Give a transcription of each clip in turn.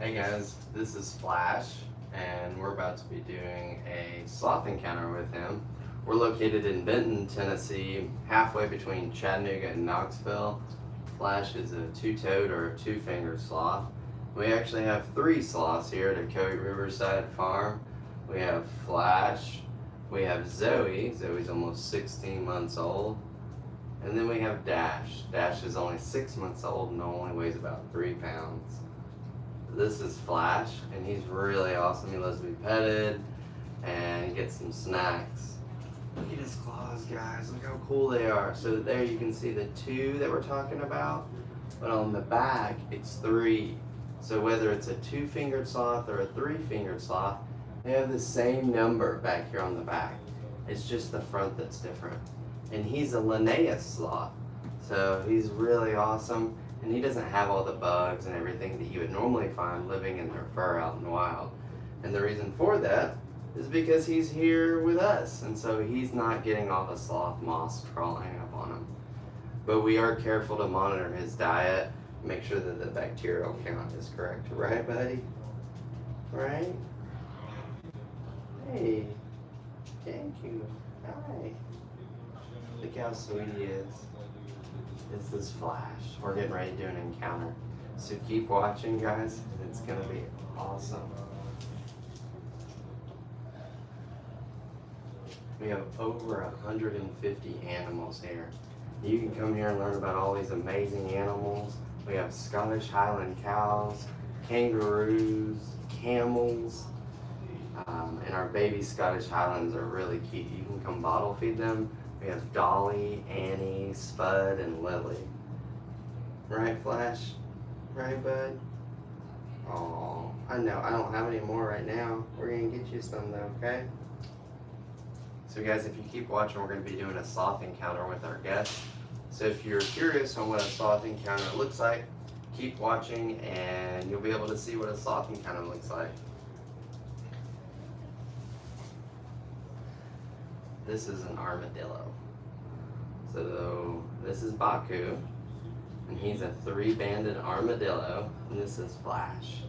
Hey guys, this is Flash, and we're about to be doing a sloth encounter with him. We're located in Benton, Tennessee, halfway between Chattanooga and Knoxville. Flash is a two-toed or a two-fingered sloth. We actually have 3 sloths here at Coe Riverside Farm. We have Flash, we have Zoe. Zoe's almost 16 months old. And then we have Dash. Dash is only 6 months old and only weighs about 3 pounds. This is Flash, and he's really awesome. He loves to be petted and get some snacks. Look at his claws, guys. Look how cool they are. So there you can see the 2 that we're talking about, but on the back it's 3. So whether it's a 2-fingered sloth or a 3-fingered sloth, they have the same number back here on the back. It's just the front that's different. And he's a Linnaeus sloth, so he's really awesome. And he doesn't have all the bugs and everything that you would normally find living in their fur out in the wild. And the reason for that is because he's here with us, and so he's not getting all the sloth moss crawling up on him. But we are careful to monitor his diet, make sure that the bacterial count is correct. Right, buddy? Right? Hey, thank you. Hi. Look how sweet he is. This is Flash. We're getting ready to do an encounter. So keep watching, guys, and it's gonna be awesome. We have over 150 animals here. You can come here and learn about all these amazing animals. We have Scottish Highland cows, kangaroos, camels, and our baby Scottish Highlands are really cute. You can come bottle feed them. We have Dolly, Annie, Spud, and Lily. Right, Flash? Right, bud? Oh, I know. I don't have any more right now. We're going to get you some, though, okay? So, guys, if you keep watching, we're going to be doing a sloth encounter with our guest. So, if you're curious on what a sloth encounter looks like, keep watching, and you'll be able to see what a sloth encounter looks like. This is an armadillo. So this is Baku, and he's a 3-banded armadillo, and this is Flash.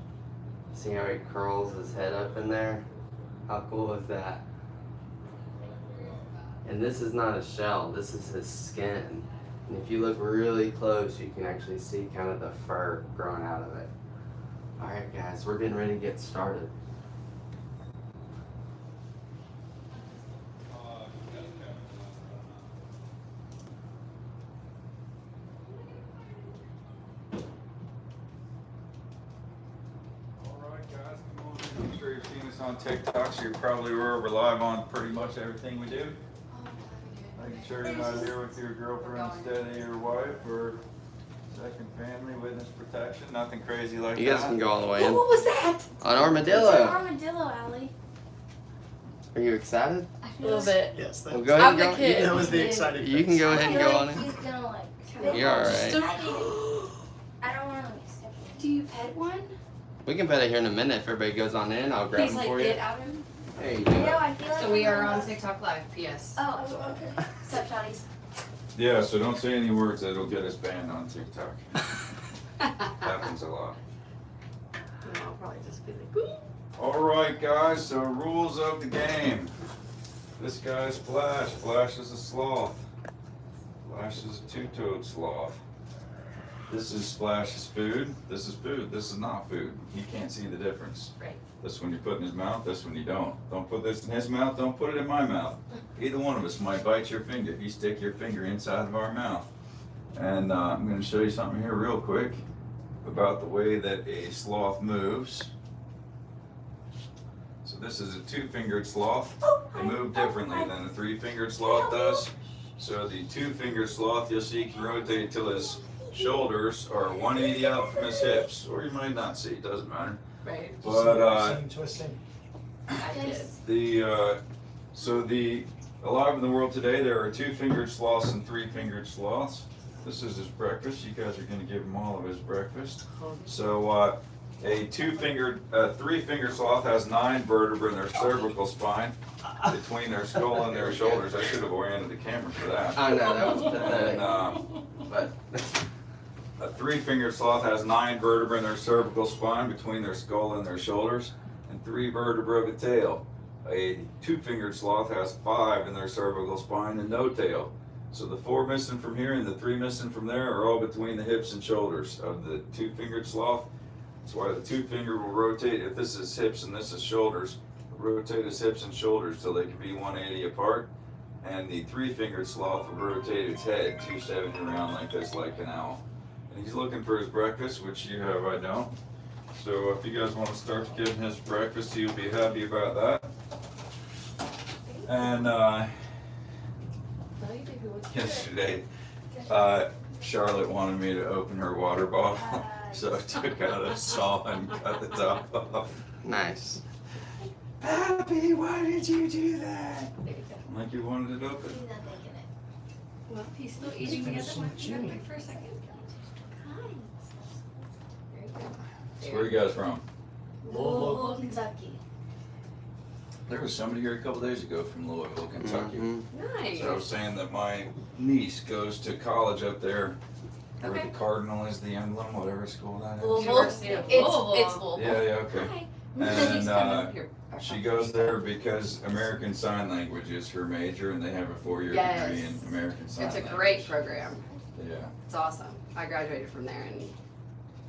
See how he curls his head up in there? How cool is that? And this is not a shell, this is his skin. And if you look really close, you can actually see kind of the fur growing out of it. Alright guys, we're getting ready to get started. On TikTok, so you're probably aware we're live on pretty much everything we do. Making sure you're not here with your girlfriend, steady, or wife, or second family, witness protection, nothing crazy like that. You guys can go all the way in. What was that? An armadillo. It's an armadillo, Allie. Are you excited? A little bit. Yes, that, Well, go ahead I'm and the go. kid. that was the exciting You can go ahead and go on in. He's gonna like. You're alright. I don't want to step in. Do you pet one? We can pet it here in a minute. If everybody goes on in, I'll grab Please, him for get you. out of him. There you No, go. I feel like. So we are on TikTok Live, PS. Oh, okay. Sup, shotties? Yeah, so don't say any words that'll get us banned on TikTok. Happens a lot. No, I'll probably just be like, Alright guys, so rules of the game. This guy's Flash. Flash is a sloth. Flash is a 2-toed sloth. This is Flash's food. This is food. This is not food. He can't see the difference. Right. This one you put in his mouth, this one you don't. Don't put this in his mouth, don't put it in my mouth. Either one of us might bite your finger if you stick your finger inside of our mouth. And I'm going to show you something here real quick about the way that a sloth moves. So this is a 2-fingered sloth. They move differently than a 3-fingered sloth does. So the 2-fingered sloth, you'll see, can rotate till his shoulders are 180 out from his hips, or you might not see, it doesn't matter. right. But twisting. I did. Alive in the world today, there are 2-fingered sloths and 3-fingered sloths. This is his breakfast. You guys are going to give him all of his breakfast. So a 3-fingered sloth has 9 vertebrae in their cervical spine between their skull and their shoulders. I should have oriented the camera for that. I know that was pathetic. And, But A three-fingered sloth has 9 vertebrae in their cervical spine between their skull and their shoulders, and 3 vertebrae of a tail. A two-fingered sloth has 5 in their cervical spine and no tail. So the 4 missing from here and the 3 missing from there are all between the hips and shoulders of the two-fingered sloth. That's why the two-finger will rotate. If this is hips and this is shoulders, rotate his hips and shoulders so they can be 180 apart. And the 3-fingered sloth will rotate its head 270 around like this, like an owl. And he's looking for his breakfast, which you have, I don't. So if you guys want to start to give him his breakfast, he'll be happy about that. And yesterday, Charlotte wanted me to open her water bottle, so I took out a saw and cut the top off. Nice. Pappy, why did you do that? There you go. Like you wanted it open? He's not taking it. Well, he's still eating the other one. You gotta wait for a second. Hi. There you go. So where are you guys from? Louisville, Kentucky. There was somebody here a couple days ago from Louisville, Kentucky. Nice. So I was saying that my niece goes to college up there, where Okay. the cardinal is the emblem, whatever school that is. Louisville. University of Louisville. It's Louisville. Yeah, yeah, okay. Hi. She's And coming up here. she goes there because American Sign Language is her major, and they have a 4-year Yes. degree in American Sign It's a Language. great program. Yeah. It's awesome. I graduated from there and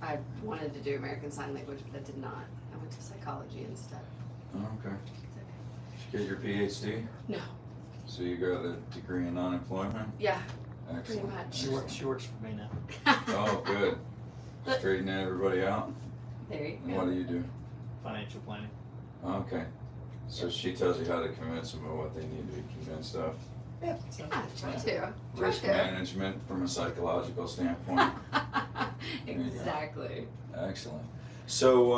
I wanted to do American Sign Language, but I did not. I went to psychology instead. Oh, okay. Did you get your PhD? No. So you got a degree in unemployment? Yeah, Excellent. pretty much. She works for me now. Oh, good. Straightening everybody out? There you And what go. do you do? Financial planning. Okay. So she tells you how to convince them of what they need to be convinced of. Yeah. So. Yeah, try to. Risk Try to. management from a psychological standpoint. you go. Exactly. Excellent. So,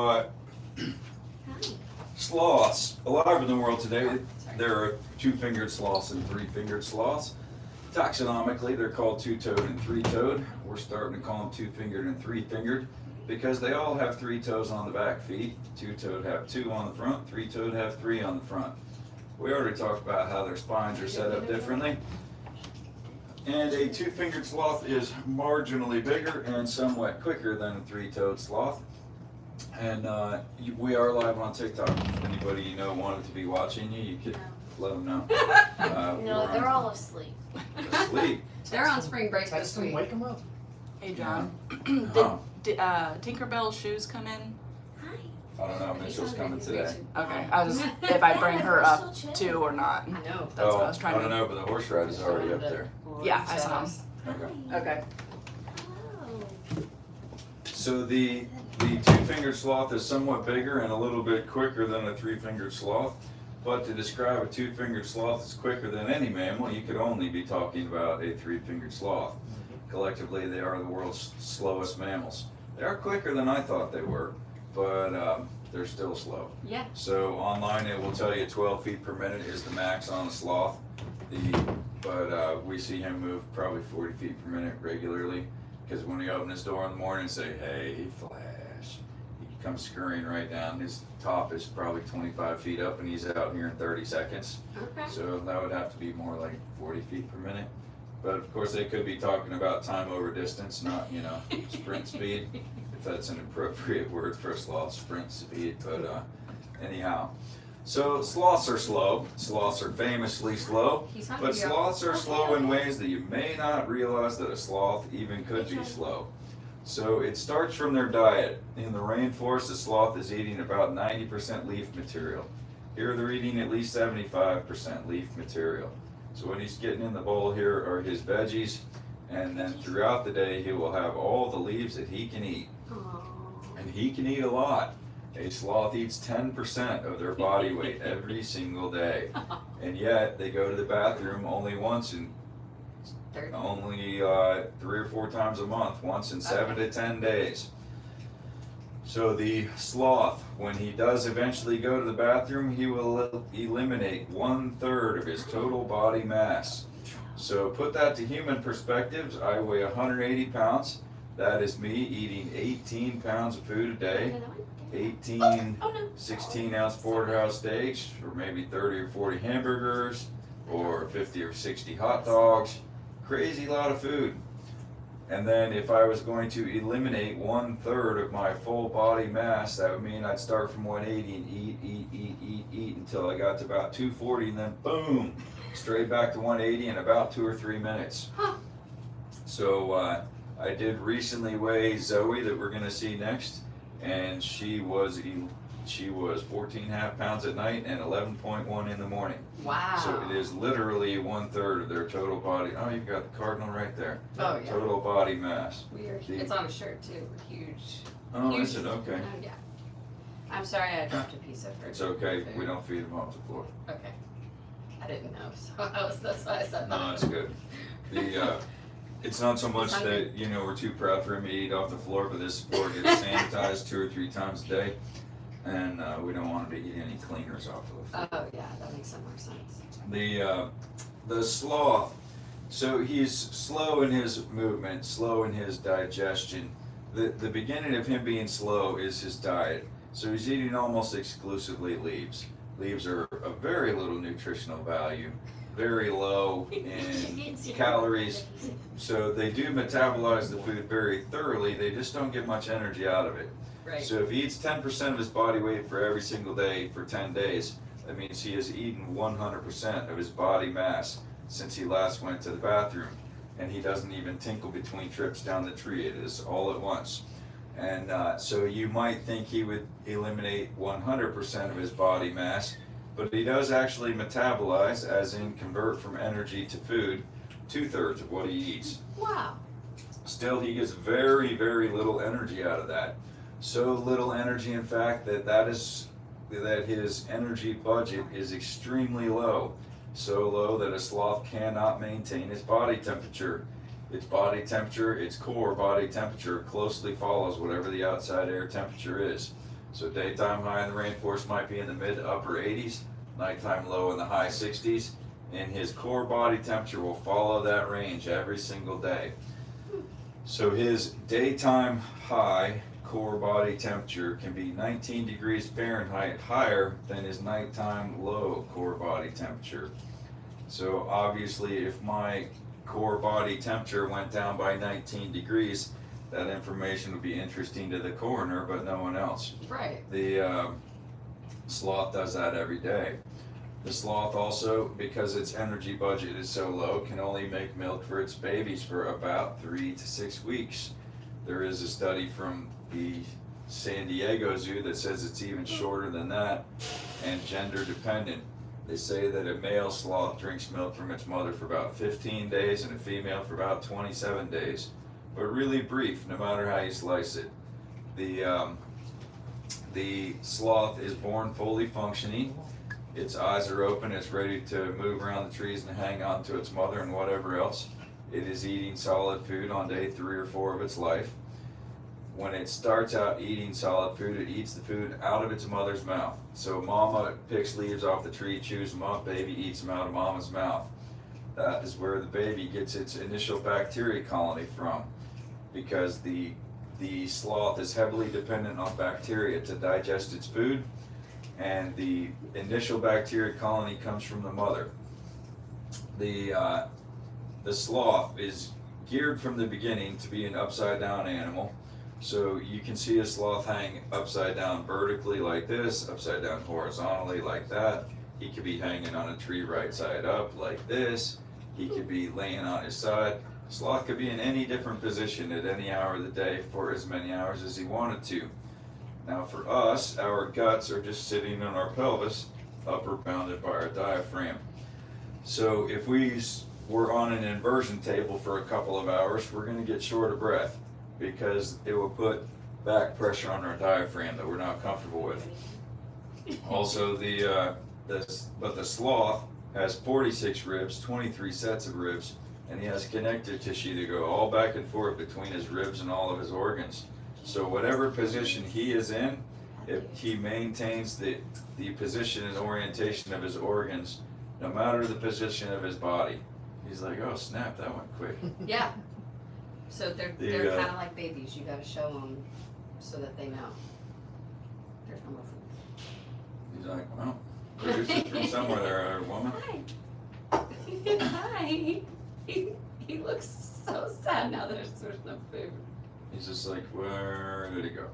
Hi. sloths. Alive in the world today, Sorry. there are 2-fingered sloths and 3-fingered sloths. Taxonomically, they're called 2-toed and 3-toed. We're starting to call them 2-fingered and 3-fingered because they all have 3 toes on the back feet. 2-toed have 2 on the front, 3-toed have 3 on the front. We already talked about how their spines are set up differently. And a 2-fingered sloth is marginally bigger and somewhat quicker than a 3-toed sloth. And we are live on TikTok. If anybody you know wanted to be watching you, you could let them know. No, they're all asleep. asleep. They're on spring break Text this them, week. wake them up. Hey John, Oh, did Tinkerbell's shoes come in? Hi. I don't know. Mitchell's coming today. Okay, I was if I bring her up too or not. I know. That's what I was trying I to. don't know, but the horse ride is already up there. Yeah, I saw him. Okay. Okay. Hello. So the 2-fingered sloth is somewhat bigger and a little bit quicker than a 3-fingered sloth. But to describe a 2-fingered sloth as quicker than any mammal, you could only be talking about a 3-fingered sloth. Collectively, they are the world's slowest mammals. They are quicker than I thought they were, but they're still slow. Yeah. So online it will tell you 12 feet per minute is the max on a sloth. But we see him move probably 40 feet per minute regularly because when we open his door in the morning and say, "Hey, Flash," he comes scurrying right down. His top is probably 25 feet up and he's out here in 30 seconds. Okay. So that would have to be more like 40 feet per minute. But of course they could be talking about time over distance, not, sprint speed, if that's an appropriate word for a sloth, sprint speed. But anyhow, so sloths are slow. Sloths are famously slow. He's not But gonna be sloths are slow in ways that you may not realize that a sloth even could be slow. So it starts from their diet. In the rainforest, a sloth is eating about 90% leaf material. Here they're eating at least 75% leaf material. So what he's getting in the bowl here are his veggies, and then throughout the day he will have all the leaves that he can eat. Aww. And he can eat a lot. A sloth eats 10% of their body weight every single day. And yet they go to the bathroom only once in only 3 or 4 times a month, once in 7 to 10 days. So the sloth, when he does eventually go to the bathroom, he will eliminate 1/3 of his total body mass. So put that to human perspectives. I weigh 180 pounds. That is me eating 18 pounds of food a day. 18 16-ounce porterhouse steaks, or maybe 30 or 40 hamburgers, or 50 or 60 hot dogs. Crazy lot of food. And then if I was going to eliminate 1/3 of my full body mass, that would mean I'd start from 180 and eat until I got to about 240, and then boom, straight back to 180 in about 2 or 3 minutes. Huh. So I did recently weigh Zoe that we're gonna see next, and she was 14.5 pounds at night and 11.1 in the morning. Wow. So it is literally 1/3 of their total body. Oh, you've got the cardinal right there. Oh, yeah. Total body mass. Weird. The- It's on a shirt too. Huge. Oh, Huge. is it? Okay. Yeah. I'm sorry I dropped a piece of her. It's okay. We don't feed them off the floor. Okay. I didn't know, so that's why I said No, that. that's good. The it's not so much He's hungry. that we're too proud for him to eat off the floor, but this floor gets sanitized 2 or 3 times a day, and we don't want him to eat any cleaners off of the floor. Oh yeah, that makes some more sense. The sloth, so he's slow in his movement, slow in his digestion. The beginning of him being slow is his diet. So he's eating almost exclusively leaves. Leaves are of very little nutritional value, very low in calories. So they do metabolize the food very thoroughly, they just don't get much energy out of it. Right. So if he eats 10% of his body weight for every single day for 10 days, that means he has eaten 100% of his body mass since he last went to the bathroom. And he doesn't even tinkle between trips down the tree, it is all at once. And so you might think he would eliminate 100% of his body mass, but he does actually metabolize, as in convert from energy to food, 2/3 of what he eats. Wow. Still, he gets very, very little energy out of that. So little energy, in fact, that his energy budget is extremely low. So low that a sloth cannot maintain its body temperature. Its body temperature, its core body temperature, closely follows whatever the outside air temperature is. So daytime high in the rainforest might be in the mid to upper 80s, nighttime low in the high 60s, and his core body temperature will follow that range every single day. So his daytime high core body temperature can be 19 degrees Fahrenheit higher than his nighttime low core body temperature. So obviously if my core body temperature went down by 19 degrees, that information would be interesting to the coroner, but no one else. Right. The sloth does that every day. The sloth also, because its energy budget is so low, can only make milk for its babies for about 3 to 6 weeks. There is a study from the San Diego Zoo that says it's even shorter than that and gender dependent. They say that a male sloth drinks milk from its mother for about 15 days and a female for about 27 days, but really brief no matter how you slice it. The sloth is born fully functioning. Its eyes are open, it's ready to move around the trees and hang on to its mother and whatever else. It is eating solid food on day 3 or 4 of its life. When it starts out eating solid food, it eats the food out of its mother's mouth. So mama picks leaves off the tree, chews them up, baby eats them out of mama's mouth. That is where the baby gets its initial bacteria colony from, because the sloth is heavily dependent on bacteria to digest its food, and the initial bacteria colony comes from the mother. The sloth is geared from the beginning to be an upside down animal. So you can see a sloth hang upside down vertically like this, upside down horizontally like that. He could be hanging on a tree right side up like this. He could be laying on his side. Sloth could be in any different position at any hour of the day for as many hours as he wanted to. Now for us, our guts are just sitting on our pelvis, upper bounded by our diaphragm. So if we were on an inversion table for a couple of hours, we're going to get short of breath, because it will put back pressure on our diaphragm that we're not comfortable with. Also, but the sloth has 46 ribs, 23 sets of ribs, and he has connective tissue to go all back and forth between his ribs and all of his organs. So whatever position he is in, if he maintains the position and orientation of his organs, no matter the position of his body. He's like, oh snap, that went quick. Yeah. So they're kind of like babies. You got to show them so that they know. There's no more food. He's like, well, produce it from somewhere there, woman. Hi. Hi. He looks so sad now that there's no food. He's just like, where did he go?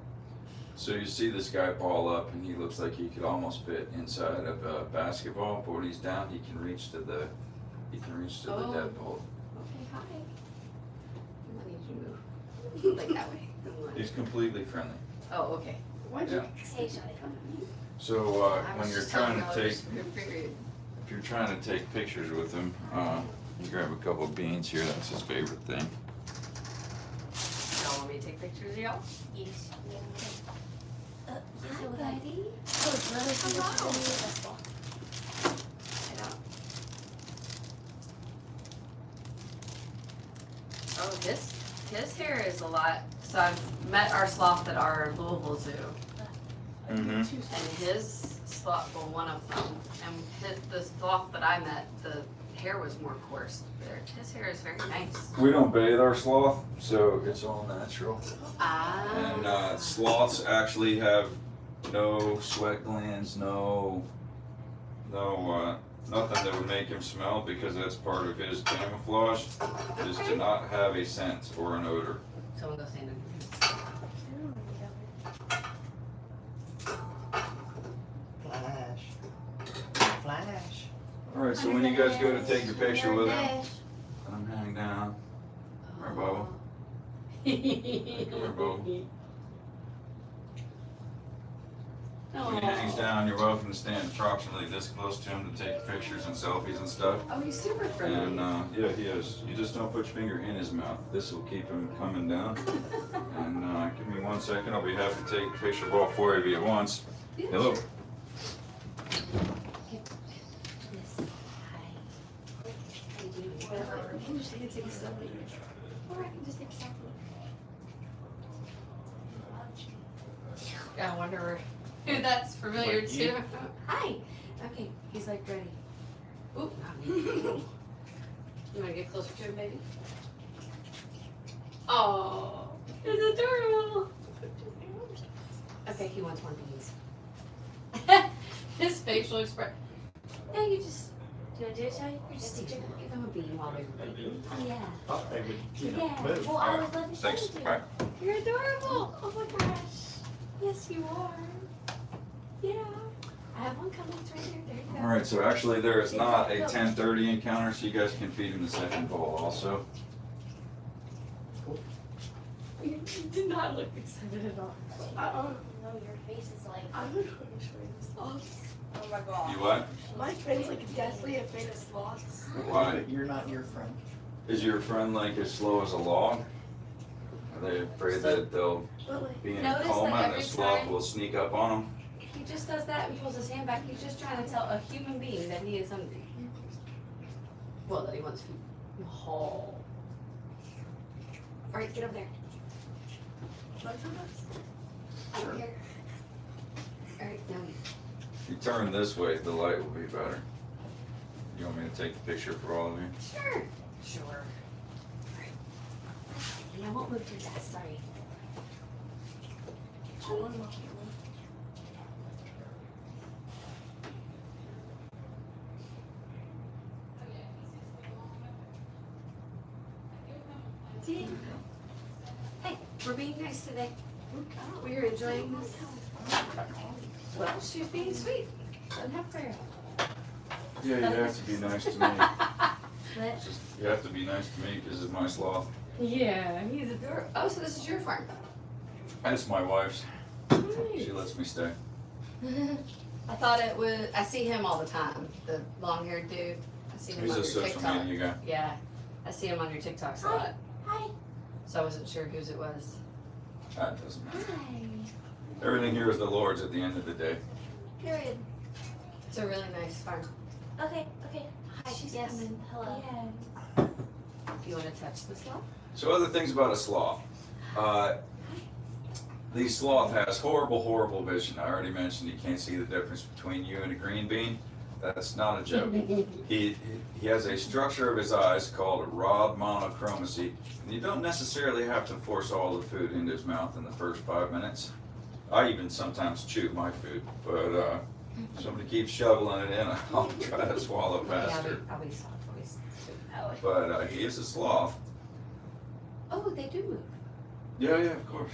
So you see this guy ball up, and he looks like he could almost fit inside of a basketball, but when he's down, he can reach to the Oh. deadbolt. Okay, hi. I need you to move. Like that way. He's completely friendly. Oh, okay. Why'd Yeah. you say so? So I when was you're just trying telling to y'all take, period. if you're trying to take pictures with him, you grab a couple of beans here. That's his favorite thing. Y'all want me to take pictures of y'all? Yes. Hi, Hi, buddy. Oh, it's really Hello. I don't. Oh, his hair is a lot. So I've met our sloth at our Louisville Zoo, Mm-hmm. and his sloth, well, one of them, and the sloth that I met, the hair was more coarse. His hair is very nice. We don't bathe our sloth, so it's all natural. Ah. And sloths actually have no sweat glands, no, nothing that would make him smell, because that's part of his camouflage, is to not have a scent or an odor. Someone go stand in. Flash. All right, so when you guys go to take your picture with him, let him hang down. Right, Bubba? Come here, Bubba. When he hangs down, you're welcome to stand approximately this close to him to take pictures and selfies and stuff. Oh, he's super friendly. And yeah, he is. You just don't put your finger in his mouth. This will keep him coming down. And give me 1 second. I'll be happy to take a picture of all four of you at once. Yeah, Hello. sure. Whatever. You can just take a selfie. Or I can just take a selfie. I wonder who that's familiar Like to. you? Hi. Okay, he's like ready. Oop. You want to get closer to him, baby? Oh, it's adorable. Okay, he wants more beans. His facial expression. Yeah, you just Do you want to do it, Shai? you just give him a bean while they're waiting. Yeah. Thought they would, Yeah. move. Well, I would love to show Thanks. you. Bye. You're adorable. Oh my gosh. Yes, you are. Yeah. I have one coming. It's right here. There you go. All right, so actually there is not a 10:30 encounter, so you guys can feed him the second bowl also. You did not look excited at all. No, your face is like. I'm not sure sloths. Oh my god. You what? My friend's like deathly afraid of sloths. Why? But you're not your friend. Is your friend like as slow as a log? Are they afraid that they'll But like, be in a Notice coma that and the every sloth time- will sneak up on them? He just does that and pulls his hand back. He's just trying to tell a human being that he is hungry. Well, that he wants food. Oh. Alright, get over there. Over here. Alright, now you. If you turn this way, the light will be better. You want me to take the picture for all of you? Sure. Sure. Alright. I won't move too fast, sorry. See? Hey, we're being nice today. We're enjoying this. Well, she's being sweet. Doesn't have prayer. Yeah, you have to be nice to me. But, Just, you have to be nice to me because it's my sloth. yeah, he's adorable. Oh, so this is your farm? That's my wife's. She lets me stay. I thought it was. I see him all the time. The long-haired dude. I see him He's on a your social TikTok. media guy. Yeah, I see him on your TikToks a lot. Hi. So I wasn't sure whose it was. That doesn't matter. Hi. Everything here is the Lord's at the end of the day. Period. It's a really nice farm. Okay, okay. Hi, She's yes. coming. Hello. You want to touch the sloth? So other things about a sloth. The sloth has horrible vision. I already mentioned he can't see the difference between you and a green bean. That's not a joke. He has a structure of his eyes called rod monochromacy. And you don't necessarily have to force all the food into his mouth in the first 5 minutes. I even sometimes chew my food, but Somebody keeps shoveling it in, I'll try to swallow Yeah, faster. I'll be soft, I'll be soft. But he is a sloth. Oh, they do move. Yeah, of course.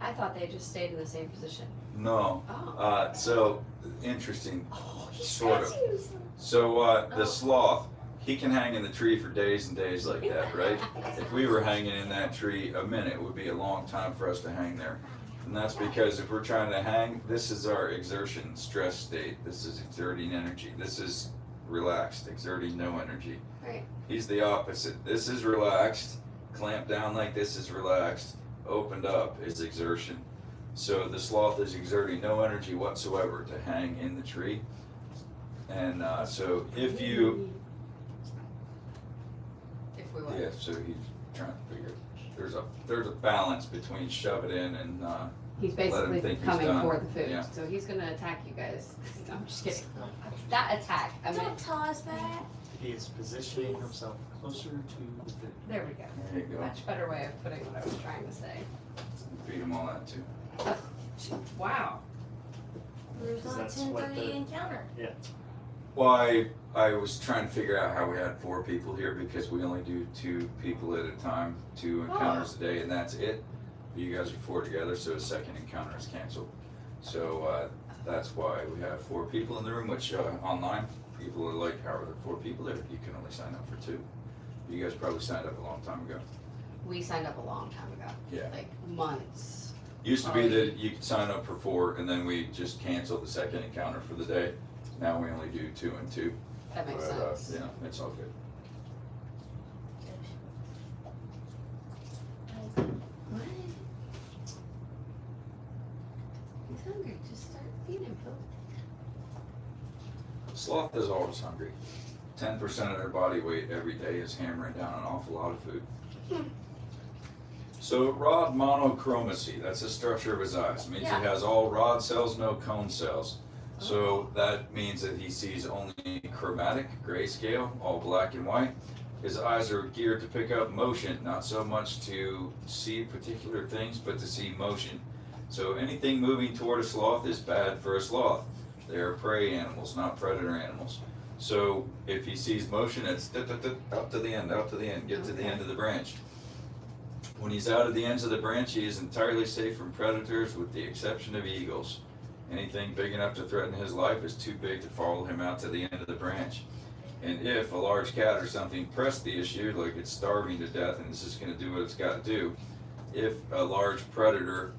I thought they just stayed in the same position. No. Oh. So interesting, He's sort of. scratching himself. So the Oh. sloth, he can hang in the tree for days and days like that, right? If we were hanging in that tree, a minute would be a long time for us to hang there. And that's because if we're trying to hang, this is our exertion stress state. This is exerting energy. This is relaxed, exerting no energy. Right. He's the opposite. This is relaxed, clamped down like this is relaxed, opened up is exertion. So the sloth is exerting no energy whatsoever to hang in the tree. And so if you, If we want. yeah, so he's trying to figure, there's a balance between shove it in and He's let him basically think he's coming done. for the food, Yeah. so he's gonna attack you guys. No, I'm just kidding. Not attack, I mean, Don't tell us that. He is positioning himself closer to the food. there we go. There you go. Much better way of putting what I was trying to say. Feed him all that too. Wow. There's 'Cause not that's what 10:30 the- encounter. Well, I was trying to figure out how we had 4 people here because we only do 2 people at a time, 2 encounters a day, and that's it. You guys are 4 together, so a second encounter is canceled. So that's why we have 4 people in the room, which online people are like, how are there 4 people there? You can only sign up for 2. You guys probably signed up a long time ago. We signed up a long time ago. Yeah. Like months. Used to be that you could sign up for 4 and then we just canceled the second encounter for the day. Now we only do 2 and 2. That makes But, sense. yeah, it's all good. What? He's hungry, just start feeding him, Phil. Sloth is always hungry. 10% of their body weight every day is hammering down an awful lot of food. So rod monochromacy, that's the structure of his eyes. Means Yeah. he has all rod cells, no cone cells. So that means that he sees only chromatic, grayscale, all black and white. His eyes are geared to pick up motion, not so much to see particular things, but to see motion. So anything moving toward a sloth is bad for a sloth. They are prey animals, not predator animals. So if he sees motion, it's up to the end, get to the end of the branch. When he's out of the ends of the branch, he is entirely safe from predators with the exception of eagles. Anything big enough to threaten his life is too big to follow him out to the end of the branch. And if a large cat or something pressed the issue, like it's starving to death and it's just going to do what it's got to do, if a large predator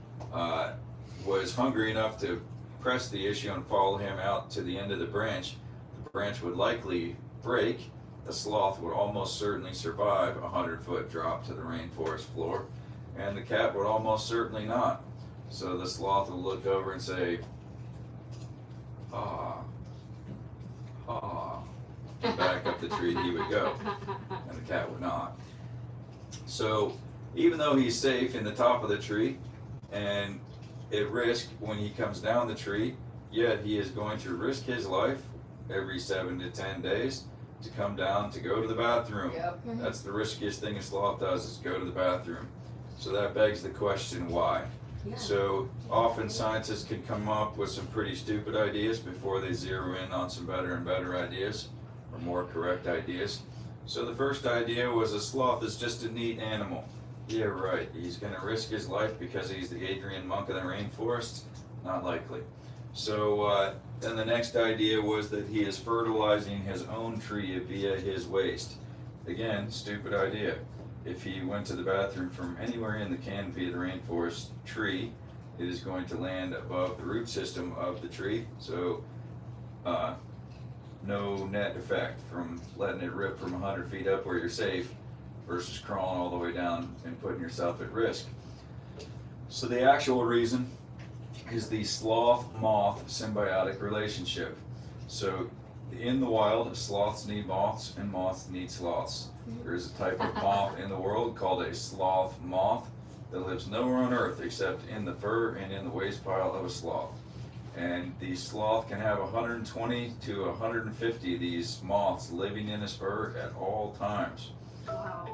was hungry enough to press the issue and follow him out to the end of the branch would likely break. The sloth would almost certainly survive a 100-foot drop to the rainforest floor, and the cat would almost certainly not. So the sloth will look over and say, ah, ah, and back up the tree he would go, and the cat would not. So even though he's safe in the top of the tree and at risk when he comes down the tree, yet he is going to risk his life every 7 to 10 days to come down to go to the bathroom. Yep. That's the riskiest thing a sloth does, is go to the bathroom. So that begs the question, why? Yeah. So often scientists can come up with some pretty stupid ideas before they zero in on some better and better ideas, or more correct ideas. So the first idea was a sloth is just a neat animal. Yeah, right. He's going to risk his life because he's the Adrian monk of the rainforest? Not likely. So then the next idea was that he is fertilizing his own tree via his waste. Again, stupid idea. If he went to the bathroom from anywhere in the canopy of the rainforest tree, it is going to land above the root system of the tree. So no net effect from letting it rip from 100 feet up where you're safe versus crawling all the way down and putting yourself at risk. So the actual reason is the sloth-moth symbiotic relationship. So in the wild, sloths need moths and moths need sloths. There is a type of moth in the world called a sloth moth that lives nowhere on earth except in the fur and in the waste pile of a sloth. And the sloth can have 120 to 150 of these moths living in his fur at all times. Wow.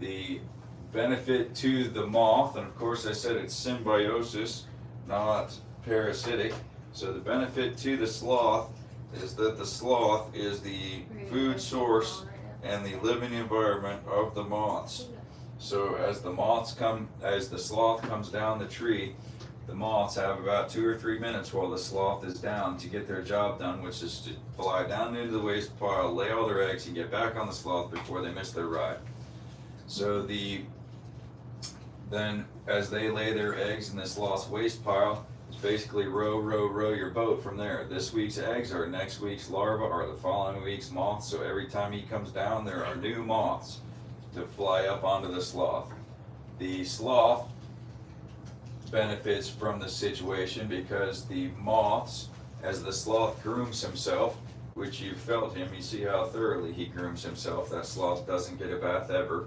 The benefit to the moth, and of course I said it's symbiosis, not parasitic. So the benefit to the sloth is that the sloth is the food source and the living environment of the moths. So as the sloth comes down the tree, the moths have about 2 or 3 minutes while the sloth is down to get their job done, which is to fly down into the waste pile, lay all their eggs, and get back on the sloth before they miss their ride. So then as they lay their eggs in the sloth's waste pile, it's basically row, row, row your boat from there. This week's eggs are next week's larvae or the following week's moths. So every time he comes down, there are new moths to fly up onto the sloth. The sloth benefits from the situation because the moths, as the sloth grooms himself, which you felt him, you see how thoroughly he grooms himself. That sloth doesn't get a bath ever.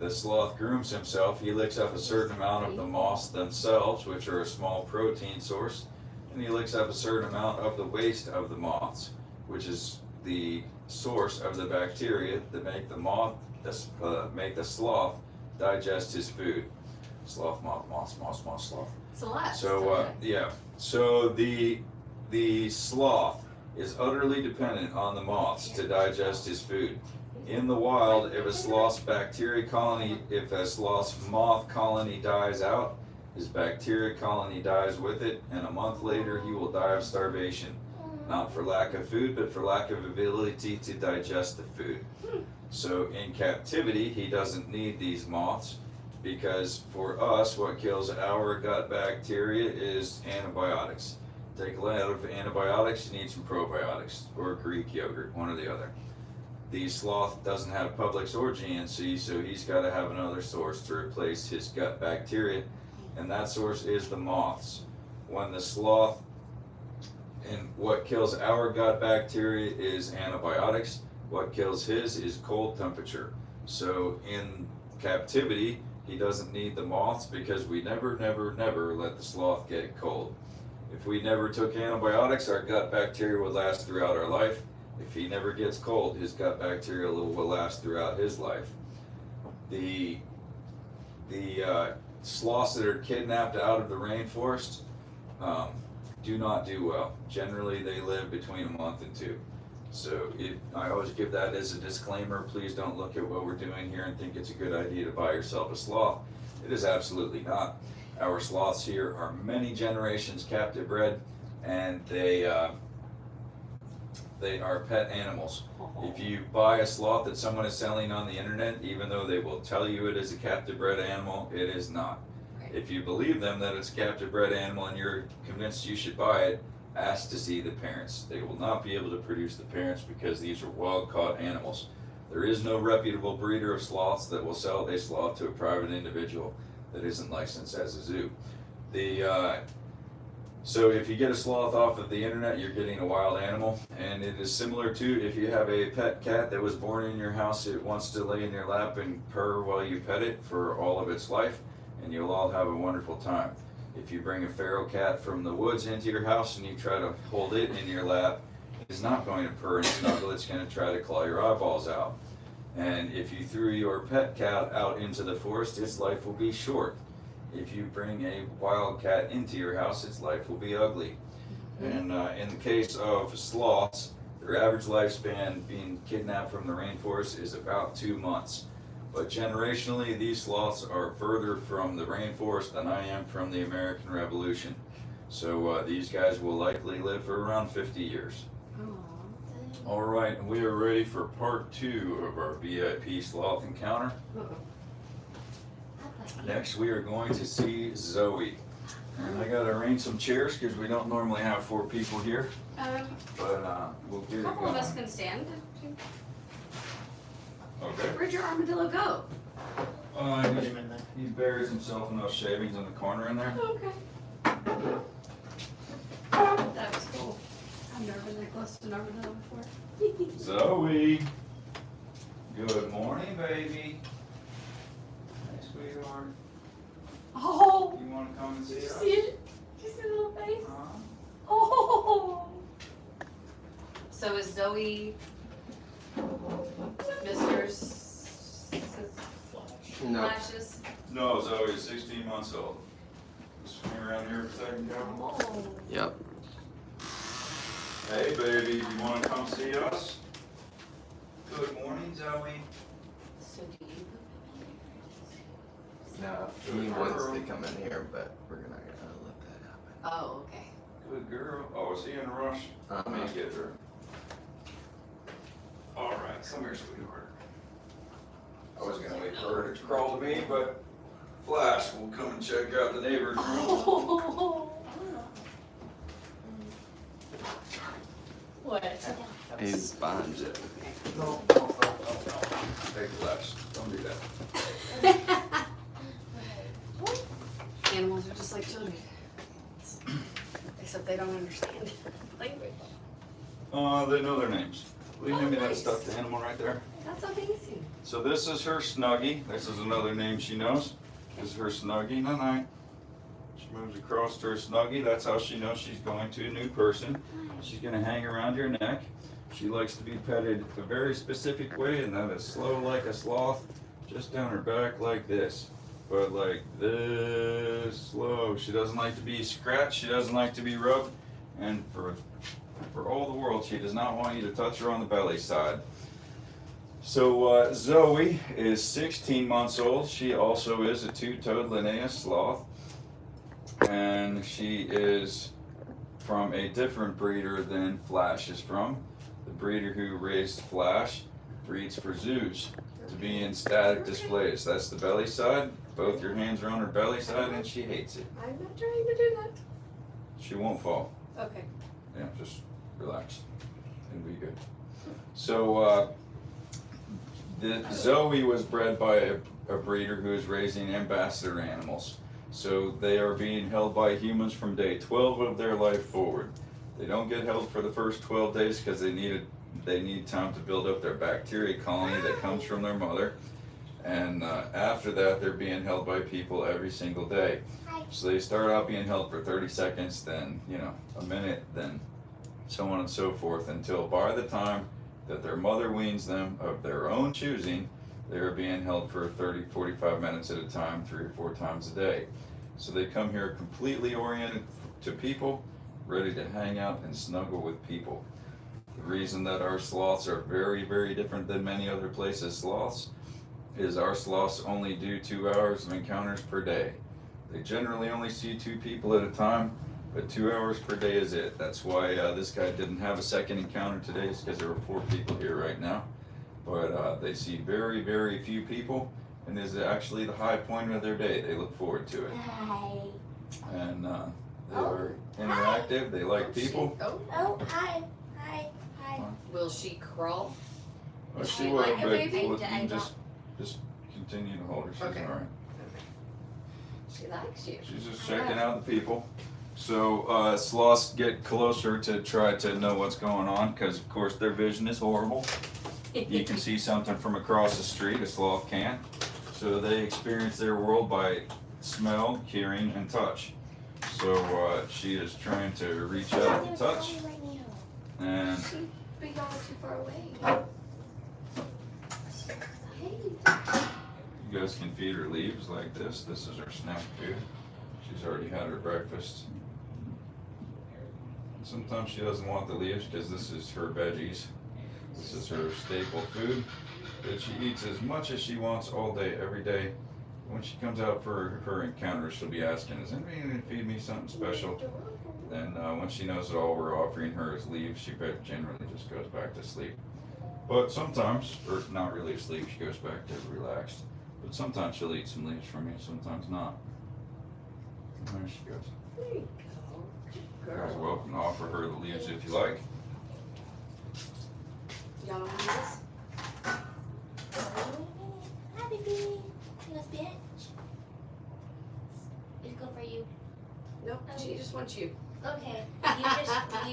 The sloth grooms himself. He licks up a certain amount of the moths themselves, which are a small protein source, and he licks up a certain amount of the waste of the moths, which is the source of the bacteria that make make the sloth digest his food. Sloth, moth, sloth. Celeste. So yeah, so the sloth is utterly dependent on the moths to digest his food. In the wild, if a sloth's moth colony dies out, his bacteria colony dies with it, and a month later he will die of starvation. Not for lack of food, but for lack of ability to digest the food. So in captivity, he doesn't need these moths, because for us, what kills our gut bacteria is antibiotics. Take a lot of antibiotics, you need some probiotics, or Greek yogurt, one or the other. The sloth doesn't have Publix or GNC, so he's got to have another source to replace his gut bacteria, and that source is the moths. When the sloth, and what kills our gut bacteria is antibiotics, what kills his is cold temperature. So in captivity, he doesn't need the moths because we never let the sloth get cold. If we never took antibiotics, our gut bacteria would last throughout our life. If he never gets cold, his gut bacteria will last throughout his life. The sloths that are kidnapped out of the rainforest do not do well. Generally, they live between a month and 2. So I always give that as a disclaimer. Please don't look at what we're doing here and think it's a good idea to buy yourself a sloth. It is absolutely not. Our sloths here are many generations captive bred, and they are pet animals. If you buy a sloth that someone is selling on the internet, even though they will tell you it is a captive bred animal, it is not. If you believe them that it's a captive bred animal and you're convinced you should buy it, ask to see the parents. They will not be able to produce the parents because these are wild caught animals. There is no reputable breeder of sloths that will sell a sloth to a private individual that isn't licensed as a zoo. So if you get a sloth off of the internet, you're getting a wild animal, and it is similar to if you have a pet cat that was born in your house. It wants to lay in your lap and purr while you pet it for all of its life, and you'll all have a wonderful time. If you bring a feral cat from the woods into your house and you try to hold it in your lap, it's not going to purr and snuggle, it's going to try to claw your eyeballs out. And if you threw your pet cat out into the forest, its life will be short. If you bring a wild cat into your house, its life will be ugly. And in the case of sloths, their average lifespan being kidnapped from the rainforest is about 2 months. But generationally, these sloths are further from the rainforest than I am from the American Revolution. So these guys will likely live for around 50 years. All right, and we are ready for part 2 of our VIP sloth encounter. Next, we are going to see Zoe. And I gotta arrange some chairs because we don't normally have 4 people here. But we'll get it A couple going. of us can stand. Okay. Where'd your armadillo go? Put him in there. He buries himself in those shavings in the corner in there. Okay. That was cool. I've never been that close to an armadillo before. Zoe. Good morning, baby. Hey, sweetheart. Oh! You want to come and see Did you us? see it? Did you see the little face? Uh-huh. Oh! So is Zoe Mr. No. Flashes? No, Zoe is 16 months old. Swing around here for a second, Kevin? Yep. Hey, baby, you want to come see us? Good morning, Zoe. So do you? No, he wants to come in here, but we're not gonna let that happen. Oh, okay. Good girl. Oh, is he in a rush? Let me get her. All right, come here, sweetheart. I was gonna wait for her to crawl to me, but Flash will come and check out the neighbor's room. What? He's behind you. No. Hey, Flash, don't do that. Animals are just like children. Except they don't understand language. They know their names. Will you Oh, hand me that nice. stuffed animal right there? That's amazing. So this is her Snuggie. This is another name she knows. This is her Snuggie. Night. She moves across to her Snuggie. That's how she knows she's going to a new person. She's going to hang around your neck. She likes to be petted a very specific way, and that is slow like a sloth, just down her back like this. But like this, slow. She doesn't like to be scratched. She doesn't like to be rubbed. And for all the world, she does not want you to touch her on the belly side. So Zoe is 16 months old. She also is a two-toed Linnaeus sloth. And she is from a different breeder than Flash is from. The breeder who raised Flash breeds for zoos to be in static displays. That's the belly side. Both your hands are on her belly side, and she hates it. I'm not trying to do that. She won't fall. Okay. Yeah, just relax and be good. So Zoe was bred by a breeder who is raising ambassador animals. So they are being held by humans from day 12 of their life forward. They don't get held for the first 12 days because they need time to build up their bacteria colony that comes from their mother. And after that, they're being held by people every single day. So they start out being held for 30 seconds, then, a minute, then so on and so forth, until by the time that their mother weans them of their own choosing, they are being held for 30, 45 minutes at a time, 3 or 4 times a day. So they come here completely oriented to people, ready to hang out and snuggle with people. The reason that our sloths are very, very different than many other places' sloths is our sloths only do 2 hours of encounters per day. They generally only see 2 people at a time, but 2 hours per day is it. That's why this guy didn't have a second encounter today, is because there were 4 people here right now. But they see very, very few people, and this is actually the high point of their day. They look forward to it. Hi. And they are interactive, they like people. Oh, hi. Hi. Hi. Will she crawl? Well, Is she she would, like a but baby? you just continue to hold her, she's Okay. alright. She likes you. She's just checking out the people. So sloths get closer to try to know what's going on, because of course their vision is horrible. You can see something from across the street, a sloth can't. So they experience their world by smell, hearing, and touch. So she is trying to reach out and touch. And But y'all are too far away. you guys can feed her leaves like this. This is her snack food. She's already had her breakfast. Sometimes she doesn't want the leaves because this is her veggies. This is her staple food that she eats as much as she wants all day, every day. When she comes out for her encounters, she'll be asking, is anybody going to feed me something special? And when she knows that all we're offering her is leaves, she generally just goes back to sleep. But sometimes, or not really asleep, she goes back to relaxed. But sometimes she'll eat some leaves from me, sometimes not. And there she goes. There you go. Good You guys are girl. welcome to offer her the leaves if you like. Y'all want this? Hi, baby. You want spinach? It's good for you. Nope, she just wants you. Okay. You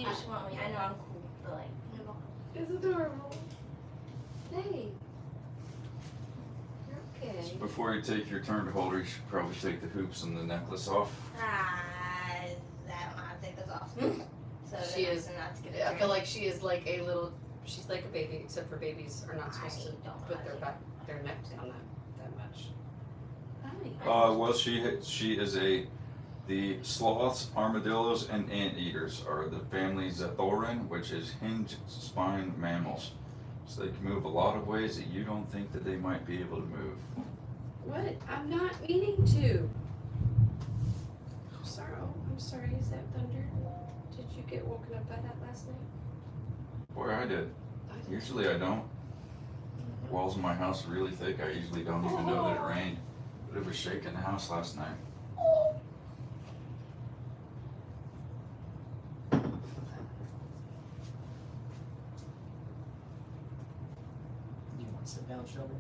just want me. I know I'm cool, but like, no. It's adorable. Hey. You're okay. Before you take your turn to hold her, you should probably take the hoops and the necklace off. I don't have to take this off. So She then is- I'm not gonna Yeah, I turn. feel like she is like a little, she's like a baby, except for babies are not supposed to don't put want their neck down that much. Hi. Well, she is a The sloths, armadillos, and anteaters are the family Xethorin, which is hinged spine mammals. So they can move a lot of ways that you don't think that they might be able to move. What? I'm not meaning to. Sorry, I'm sorry. Is that thunder? Did you get woken up by that last night? Boy, I did. Usually I don't. The walls of my house are really thick. I usually don't even know that it rained. But it was shaking the house last night. You want to sit down, Shelby?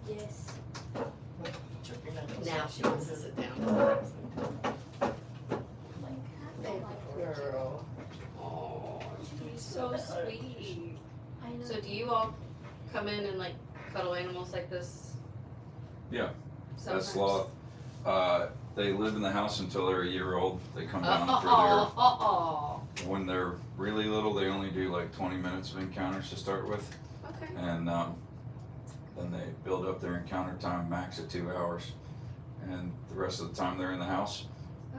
Yes. Check your nails. Now she wants to sit down. Girl. Oh, he's so sweet. I know. So do you all come in and like cuddle animals like this? Yeah. Sometimes? That's sloth. They live in the house until they're a year old. They come down when they're really little. They only do like 20 minutes of encounters to start with, Okay. and then they build up their encounter time max at 2 hours, and the rest of the time they're in the house.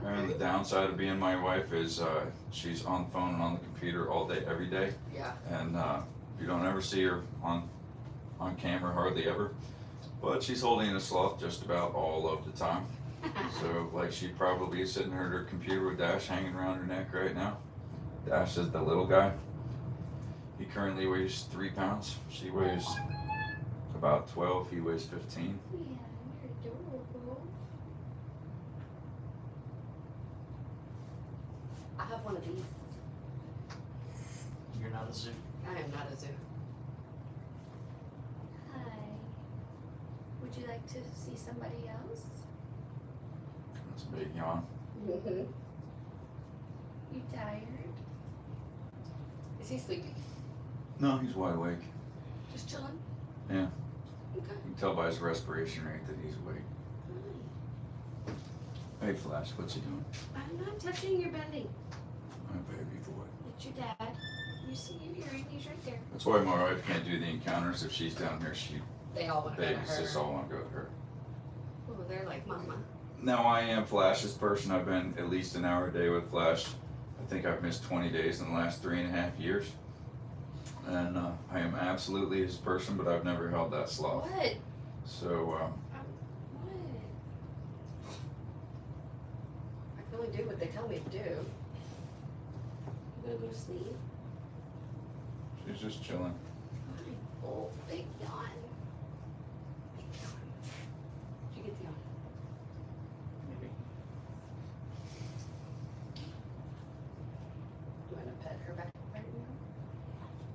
And the downside of being my wife is she's on the phone and on the computer all day, every day, Yeah. and you don't ever see her on camera hardly ever. But she's holding a sloth just about all of the time. So, like, she probably is sitting at her computer with Dash hanging around her neck right now. Dash is the little guy. He currently weighs 3 pounds. She weighs about 12. He weighs 15. Yeah, you're adorable. I have one of these. You're not a zoo. I am not a zoo. Hi. Would you like to see somebody else? That's a big yawn. Mm-hmm. You tired? Is he sleeping? No, he's wide awake. Just chilling? Yeah. Okay. You can tell by his respiration rate that he's awake. Hey, Flash, what's he doing? I'm not touching your belly. My baby boy. It's your dad. You see your earring? He's right there. That's why my wife can't do the encounters. If she's down here, They all want to go to babies just her. all want to go to her. Oh, they're like mama. Now, I am Flash's person. I've been at least an hour a day with Flash. I think I've missed 20 days in the last 3.5 years. And I am absolutely his person, but I've never held that sloth. What? So, What? I can only do what they tell me to do. You gonna go to sleep? she's just chilling. Fine. Oh, big yawn. Big yawn. Did you get the yawn? Maybe. You want to pet her back right now?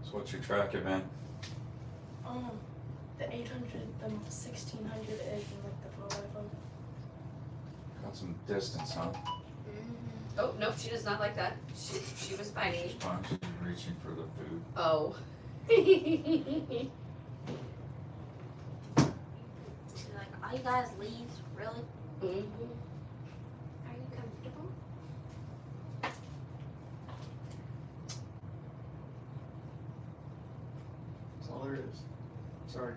So, what's your track event? The 800, the 1600 is like the 4x4. Got some distance, huh? Oh, nope, she does not like that. She was biting. She's fine. She's reaching for the food. Oh. She's like, all you guys leave? Really? Mm-hmm. Are you comfortable? That's all there is. Sorry.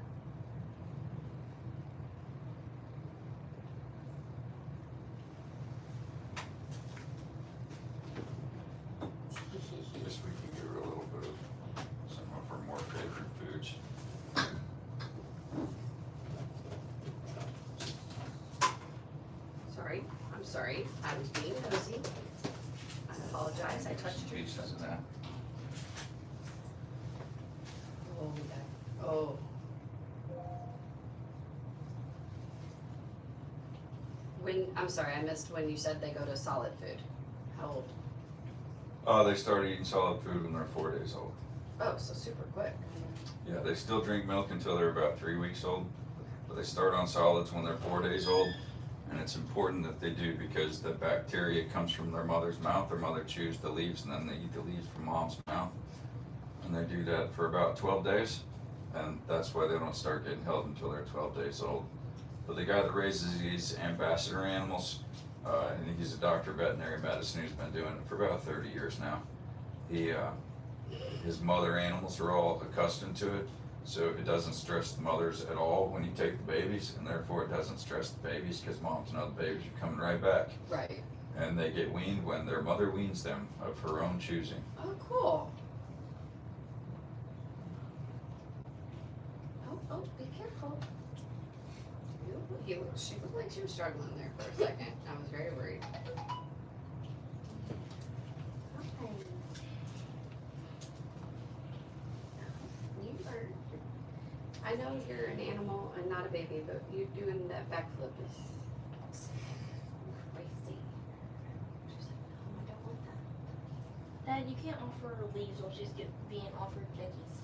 Guess we can give her a little bit of some of her more favorite foods. Sorry. I'm sorry. I was being nosy. I apologize. I touched Some you. pieces of that. Oh, yeah. Oh. I'm sorry, I missed when you said they go to solid food. How old? They start eating solid food when they're 4 days old. Oh, so super quick. Yeah, they still drink milk until they're about 3 weeks old, but they start on solids when they're 4 days old. And it's important that they do because the bacteria comes from their mother's mouth. Their mother chews the leaves and then they eat the leaves from mom's mouth. And they do that for about 12 days. And that's why they don't start getting held until they're 12 days old. But the guy that raises these ambassador animals, and he's a doctor of veterinary medicine who's been doing it for about 30 years now. His mother animals are all accustomed to it, So it doesn't stress the mothers at all when you take the babies, and therefore it doesn't stress the babies because moms know the babies are coming right back. Right. And they get weaned when their mother weans them of her own choosing. Oh, cool. Oh, be careful. She looked like she was struggling there for a second. I was very worried. Okay. You are. I know you're an animal and not a baby, but you doing that backflip is crazy. She's like, no, I don't want that. Dad, you can't offer her leaves while she's being offered veggies.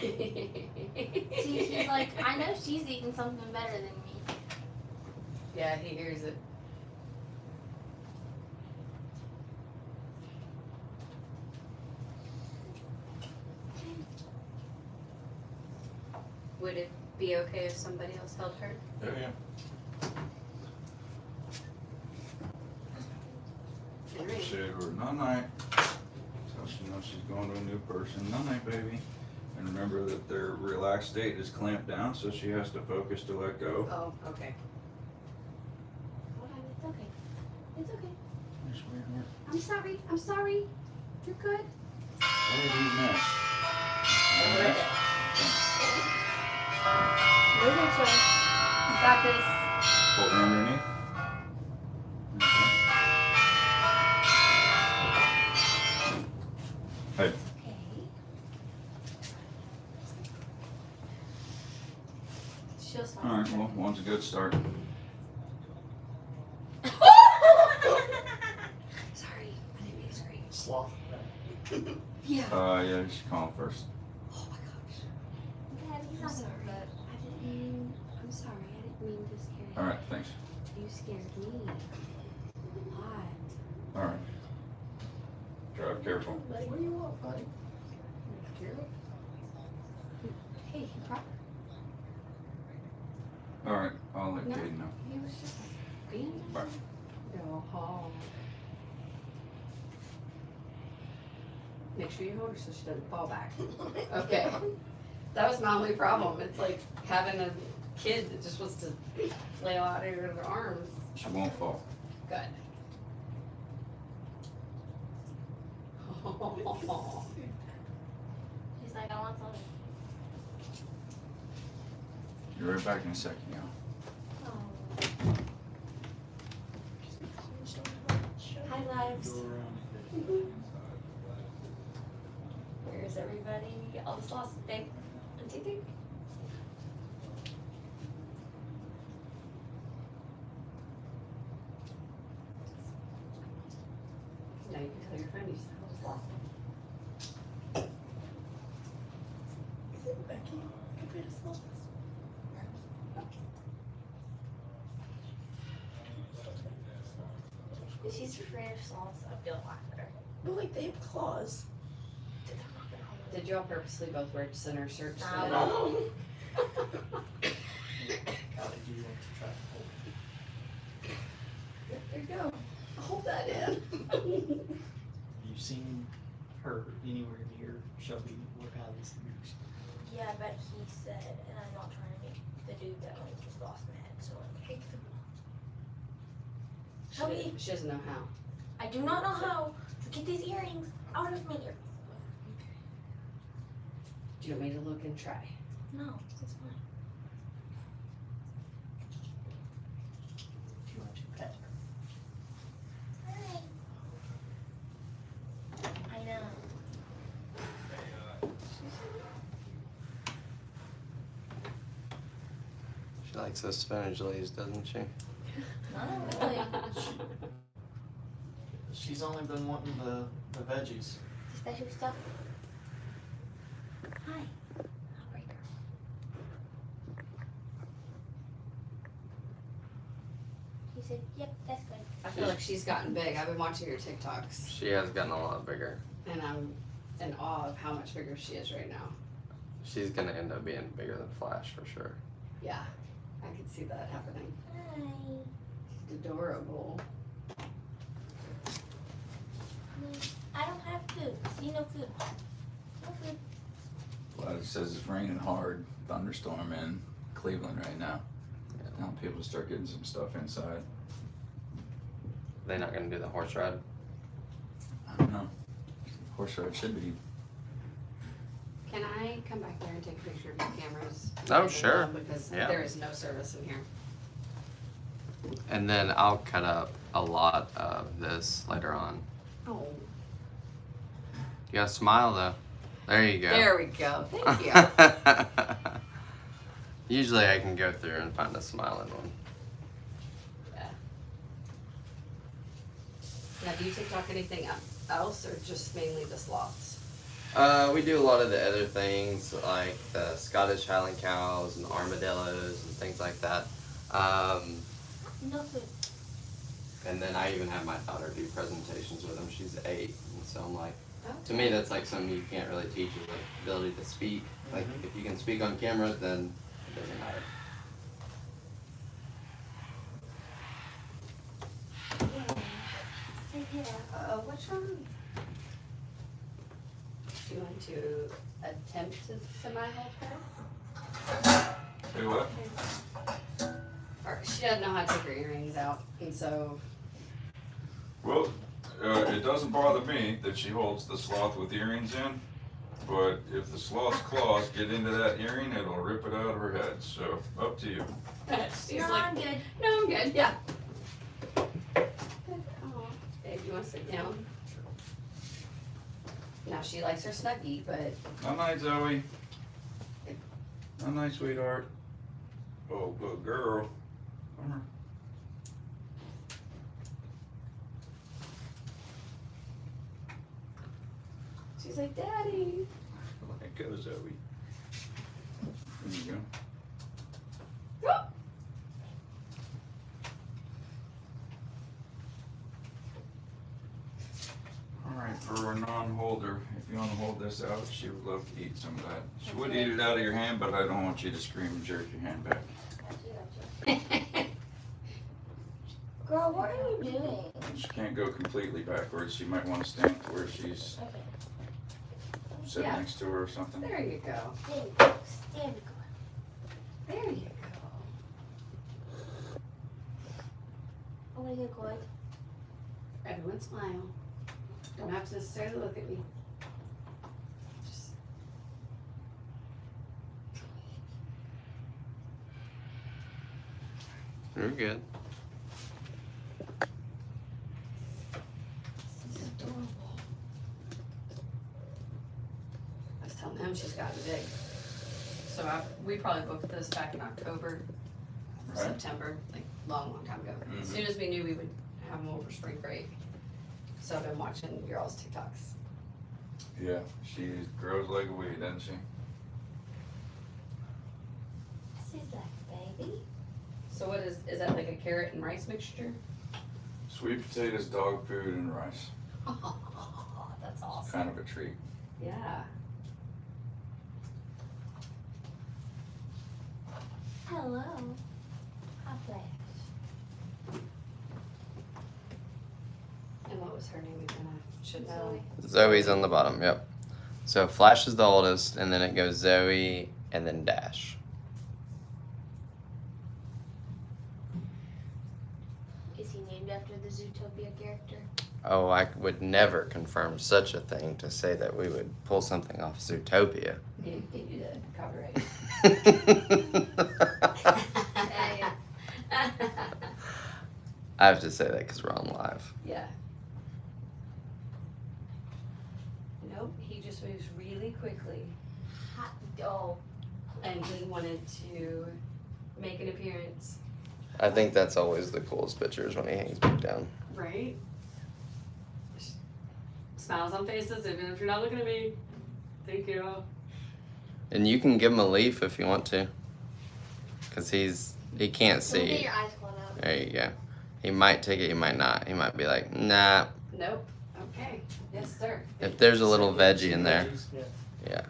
See, he's like, I know she's eating something better than me. Yeah, he hears it. Would it be okay if somebody else held her? Yeah. Alright. Say to her, night night. So she knows she's going to a new person. Night night, baby. And remember that their relaxed state is clamped down, so she has to focus to let go. Oh, okay. Hold on, it's okay. It's okay. I'm sorry. You're good. What do you do next? Alright. Next? Move it, Joy. You got this. Hold her underneath. Okay. Hey, Okay. She'll stop. alright, well, one's a good start. Sorry, I didn't mean to scream. Sloth. Yeah. Yeah, you should call him first. Oh my gosh. Dad, he's I'm not sorry. gonna hurt. I'm sorry. I didn't mean to scare you. Alright, thanks. You scared me. A lot. Alright. Drive careful. Where you at, buddy? Hey, Rob. Alright, I'll let No. Caden know. He was just being. Bye. Go home. Make sure you hold her so she doesn't fall back. Okay. That was my only problem. It's like having a kid that just wants to flail out of your arms. She won't fall. Good. He's like, I want something. Be right back in a second, y'all. Hi, lives. Go around. Where's everybody? All the sloths, babe. Do you think? Now you can tell your friend you still have a sloth. Becky, compared to sloths. If she's afraid of sloths, I feel like her. But like they have claws. Did y'all purposely both wear center shirts? No. No. Golly, do you want to try to hold it? There you go. Hold that in. Have you seen her anywhere near Shelby or Allie's ears? Yeah, but he said, and I'm not trying to make the dude that owns the sloth mad, so like, take them. Shelby, She doesn't know how. I do not know how to get these earrings out of my ear. Do you want me to look and try? No, that's fine. Do you want to pet her? I know. She likes those spinach leaves, doesn't she? Not really. She's only been wanting the veggies. Special stuff. Hi. I'll break her. He said, yep, that's good. I feel like she's gotten big. I've been watching her TikToks, She has gotten a lot bigger. and I'm in awe of how much bigger she is right now. She's gonna end up being bigger than Flash for sure. Yeah, I could see that happening. Hi. She's adorable. I don't have No food. No food. Well, it says it's raining hard, thunderstorm in Cleveland right now. Telling people to start getting some stuff inside. They're not gonna do the horse ride. I don't know. Horse ride should be. Can I come back there and take a picture of your cameras? Oh, sure. Because Yeah. there is no service in here. And then I'll cut up a lot of this later on. Oh. You gotta smile though. There you go. There we go. Thank you. Usually I can go through and find a smiling one. Yeah. Now, do you TikTok anything else or just mainly the sloths? We do a lot of the other things like the Scottish Highland cows and armadillos and things like that. No food. And then I even have my daughter do presentations with them. She's 8, and so I'm like, to Okay. me that's like something you can't really teach, is the ability to speak. Like if you can speak on camera, then it doesn't matter. What's wrong? Do you want to attempt to semi-hold her? Do what? Or she doesn't know how to take her earrings out, and so Well, it doesn't bother me that she holds the sloth with earrings in, but if the sloth's claws get into that earring, it'll rip it out of her head. So up to you. she's No, like, I'm good. "No, I'm good. Yeah." Oh, babe, you want to sit down? Now she likes her Snuggie, but Not night, Zoe. Not night, sweetheart. Oh, good girl. Come here. she's like, "Daddy." Let go, Zoe. There you go. Oh. Alright, for a non-holder, if you want to hold this out, she would love to eat some of that. She would eat it out of your hand, but I don't want you to scream and jerk your hand back. Girl, what are you doing? She can't go completely backwards. She might want to stand to where she's Okay. sitting Yeah. next to her or something. There you go. There you go. Stand go. There you go. I'm gonna get quiet. Everyone smile. Don't have to necessarily look at me. Just You're good. This is adorable. I was telling him she's got it big. So we probably booked this back in October or Right. September, like long time ago. As soon as we knew we would have them over spring break. So I've been watching your all's TikToks. Yeah, she grows like a weed, doesn't she? This is that baby. So what is that, like a carrot and rice mixture? Sweet potatoes, dog food, and rice. That's It's awesome. kind of a treat. Yeah. Hello. Hi, Flash. And what was her name again? I should know. Zoe's on the bottom, yep. So Flash is the oldest, and then it goes Zoe, and then Dash. Is he named after the Zootopia character? Oh, I would never confirm such a thing to say that we would pull something off Zootopia. Get you the copyright. I have to say that because we're on live. Yeah. Nope, he just moves really quickly. Hot dog. And he wanted to make an appearance. I think that's always the coolest pictures when he hangs back down. Right? Smiles on faces, even if you're not looking at me. Thank you. And you can give him a leaf if you want to. Because he can't Don't get see. your eyes closed out. There you go. He might take it, he might not. He might be like, nah. Nope. Okay. Yes, sir. If there's a little veggie in there. Yeah. Yeah.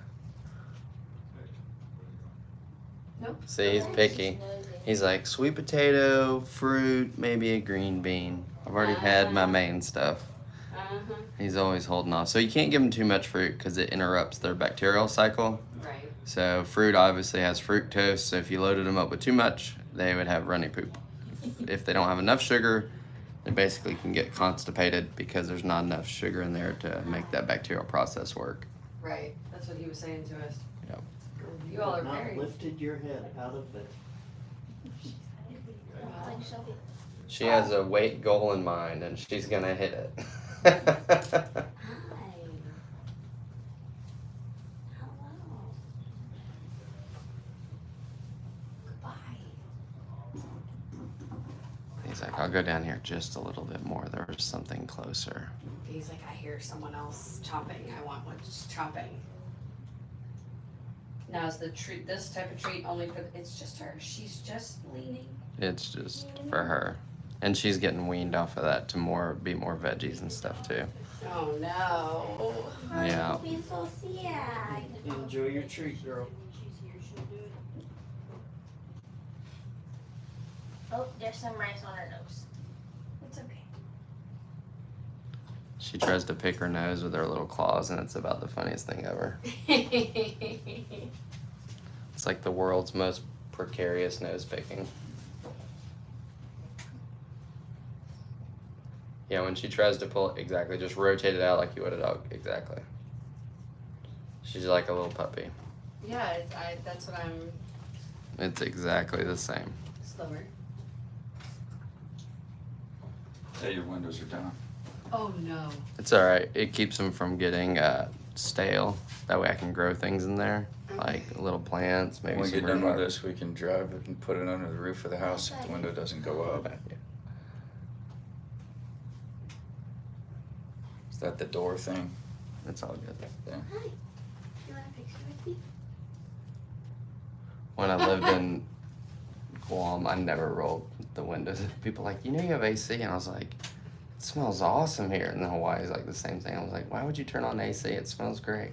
Nope. See, he's picky. He's like, sweet potato, fruit, maybe a green bean. I've already had my main stuff. Uh-huh. He's always holding off. So you can't give them too much fruit because it interrupts their bacterial cycle. Right. So fruit obviously has fructose. So if you loaded them up with too much, they would have runny poop. If they don't have enough sugar, they basically can get constipated because there's not enough sugar in there to make that bacterial process work. Right. That's what he was saying to us. Yep. You all are Not very. lifted your head out of it. Wow. She has a weight goal in mind and she's gonna hit it. Hi. Hello. Goodbye. He's like, I'll go down here just a little bit more. There was something closer. He's like, I hear someone else chomping. I want one just chomping. Now is the treat this type of treat only for? It's just her. She's just leaning. It's just for her. And she's getting weaned off of that to be more veggies and stuff too. Oh no. Yeah. Being so sad. Enjoy your treat, girl. Oh, there's some rice on her nose. It's okay. She tries to pick her nose with her little claws and it's about the funniest thing ever. It's like the world's most precarious nose picking. Yeah, when she tries to pull it, exactly, just rotate it out like you would a dog, exactly. She's like a little puppy. Yeah, that's what I'm It's exactly the same. slower. Hey, your windows are down. Oh no. It's alright, it keeps them from getting stale. That way I can grow things in there, like little plants, maybe When we some get done with rhubarb. this, we can drive it and put it under the roof of the house if the window doesn't go up. Yeah. Is that the door thing? It's all good. Hi. You want a picture with me? When I lived in Guam, I never rolled the windows. People like, you know you have AC? And I was like, it smells awesome here. And then Hawaii's like the same thing. I was like, why would you turn on AC? It smells great.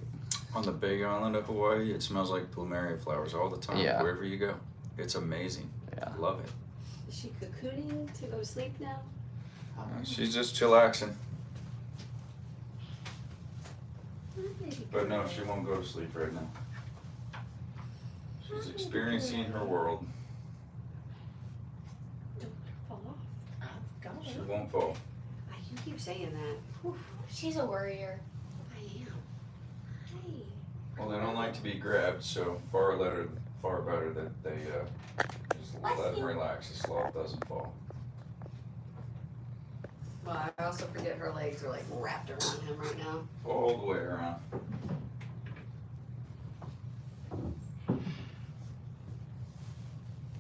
On the big island of Hawaii, it smells like plumeria flowers all the time, Yeah. wherever you go. It's amazing. Yeah. Love it. Is she cocooning to go to sleep now? She's just chillaxing. Hi, baby But no, girl. she won't go to sleep right now. She's experiencing her world. Don't let her fall off. I've got She it. won't fall. You keep saying that. Whew, She's a worrier. I am. Hi. Well, they don't like to be grabbed, so far better that they just let them relax. The sloth doesn't fall. Well, I also forget her legs are like wrapped around him right now. All the way around.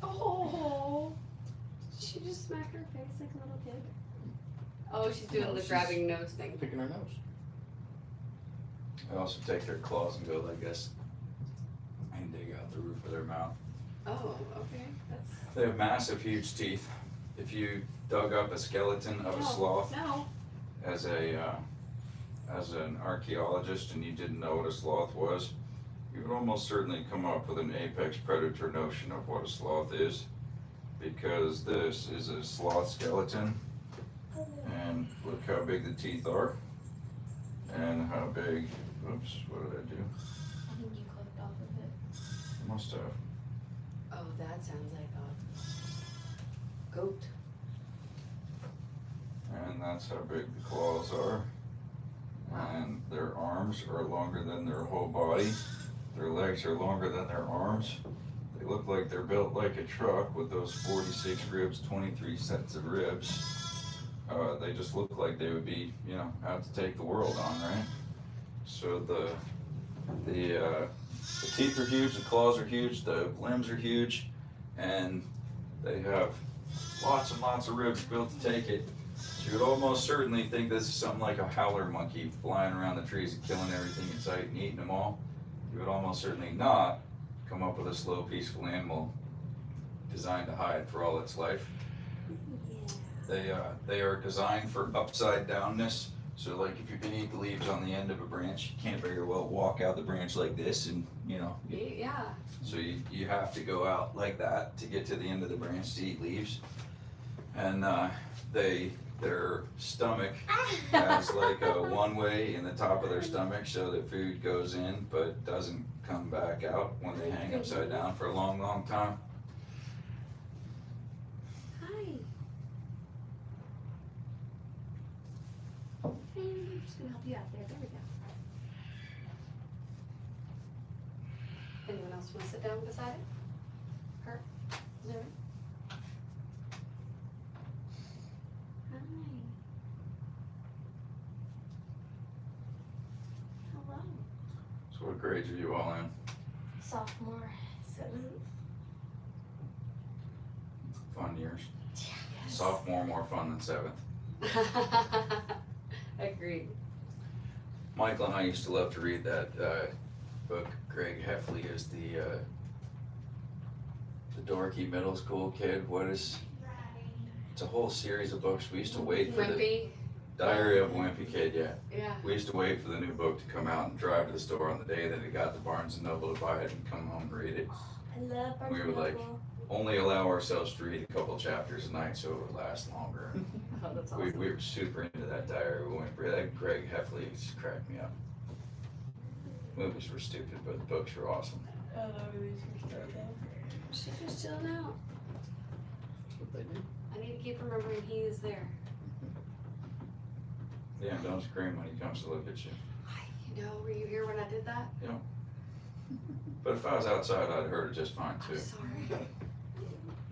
Oh, did she just smack her face like a little kid? Oh, she's doing No, the she's- grabbing nose thing. Picking her nose. They also take their claws and go like this and dig out the roof of their mouth. Oh, okay. That's They have massive, huge teeth. If you dug up a skeleton of a sloth no. as an archaeologist and you didn't know what a sloth was, you would almost certainly come up with an apex predator notion of what a sloth is, because this is a sloth skeleton, and look how big the teeth are, and how big, oops, what did I do? I think you clipped off of it. Must have. Oh, that sounds like a goat. And that's how big the claws are. And their arms are longer than their whole body. Their legs are longer than their arms. They look like they're built like a truck with those 46 ribs, 23 sets of ribs. They just look like they would be, out to take the world on, right? So the teeth are huge, the claws are huge, the limbs are huge, and they have lots and lots of ribs built to take it. So you would almost certainly think this is something like a howler monkey flying around the trees and killing everything in sight and eating them all. You would almost certainly not come up with a slow, peaceful animal designed to hide for all its life. They are designed for upside downness. So like if you can eat the leaves on the end of a branch, you can't very well walk out the branch like this and Yeah. so you have to go out like that to get to the end of the branch to eat leaves. And they their stomach has like a one-way in the top of their stomach so that food goes in but doesn't come back out when they hang upside down for a long, long time. Hi. Hey, I'm just gonna help you out there. There we go. Anyone else want to sit down beside it? Her? Is that right? Hi. Hello. So what grades are you all in? Sophomore, 7th. Fun years. Yes. Sophomore more fun than 7th. Agreed. Michael and I used to love to read that book. Greg Heffley is the dorky middle school kid. What is? It's a whole series of books. We used to wait for the Wimpy. Diary of a Wimpy Kid. Yeah. Yeah. We used to wait for the new book to come out and drive to the store on the day that it got to Barnes and Noble to buy it and come home and read it. I love Barnes We and were like- Noble. Only allow ourselves to read a couple chapters a night so it would last longer. Oh, that's We awesome. were super into that Diary of a Wimpy. That Greg Heffley just cracked me up. Movies were stupid, but the books were awesome. Oh, no, these are still there. She's just chilling out. I need to keep remembering he is there. Yeah, don't scream when he comes to look at you. You know, were you here when I did that? But if I was outside, I'd heard it just fine I'm too. sorry.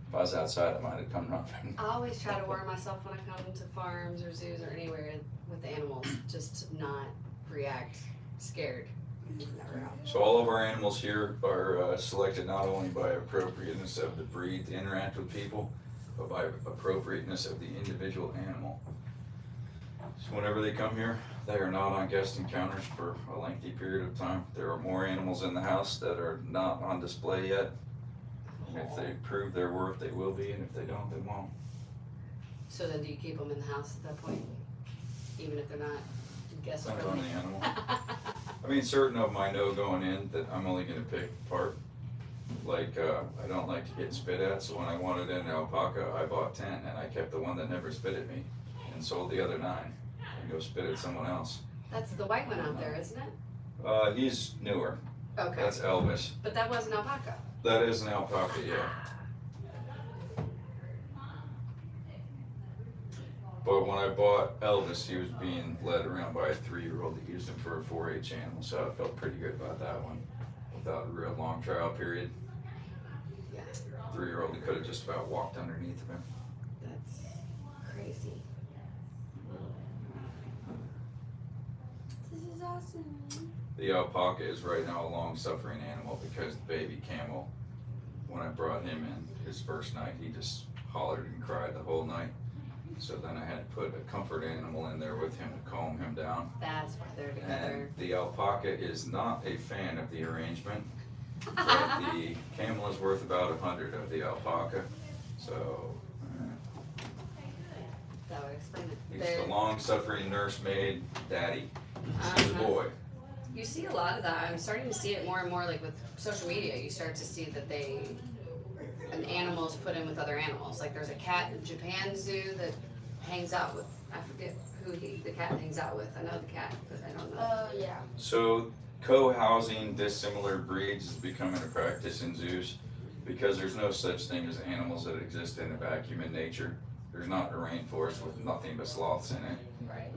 If I was outside, I might have come running. I always try to warn myself when I come to farms or zoos or anywhere with animals, just to not react scared. Never happens. So all of our animals here are selected not only by appropriateness of the breed to interact with people, but by appropriateness of the individual animal. So whenever they come here, they are not on guest encounters for a lengthy period of time. There are more animals in the house that are not on display yet. And if they prove their worth, they will be, and if they don't, they won't. So then do you keep them in the house at that point? Even if they're not guest Depends on friendly? the animal. I mean, certain of them I know going in that I'm only gonna pick apart. Like, I don't like to get spit at, so when I wanted an alpaca, I bought 10, and I kept the one that never spit at me, and sold the other 9, and go spit at someone else. That's the white one out there, isn't it? He's newer. Okay. That's Elvis. But that was an alpaca. That is an alpaca, yeah. But when I bought Elvis, he was being led around by a 3-year-old that used him for a 4-H animal, so I felt pretty good about that one. Without a real long trial period. Yeah. 3-year-old, he could have just about walked underneath of him. That's crazy. This is awesome. The alpaca is right now a long-suffering animal because the baby camel, when I brought him in his first night, he just hollered and cried the whole night. So then I had to put a comfort animal in there with him to calm him down. That's why they're together. And the alpaca is not a fan of the arrangement. But the camel is worth about 100 of the alpaca. So That would explain it. he's They're- the long-suffering nursemaid daddy. He's a Uh-huh. boy. You see a lot of that. I'm starting to see it more and more, like with social media. You start to see that an animal is put in with other animals. Like there's a cat in Japan zoo that hangs out with, I forget who the cat hangs out with. I know the cat, but I don't know. Oh, yeah. So co-housing dissimilar breeds is becoming a practice in zoos because there's no such thing as animals that exist in a vacuum in nature. There's not a rainforest with nothing but sloths in it. Right.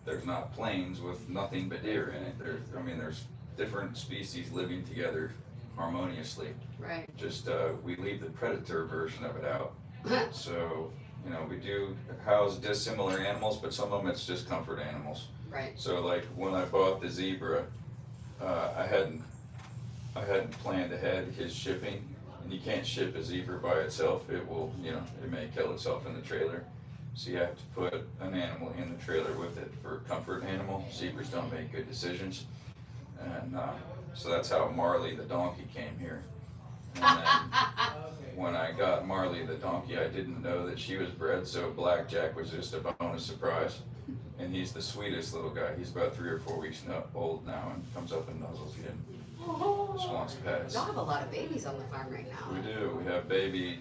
There's not plains with nothing but deer in it. There's different species living together harmoniously. Right. Just we leave the predator version of it out. So we do house dissimilar animals, but some of them it's just comfort animals. Right. So like when I bought the zebra, I hadn't planned ahead his shipping, and you can't ship a zebra by itself. It will, it may kill itself in the trailer. So you have to put an animal in the trailer with it for a comfort animal. Zebras don't make good decisions, and so that's how Marley the donkey came here. And then when I got Marley the donkey, I didn't know that she was bred, so Blackjack was just a bonus surprise. And he's the sweetest little guy. He's about 3 or 4 weeks old now and comes up and nuzzles you and just wants pets. Y'all have a lot of babies on the farm right now. We do. We have baby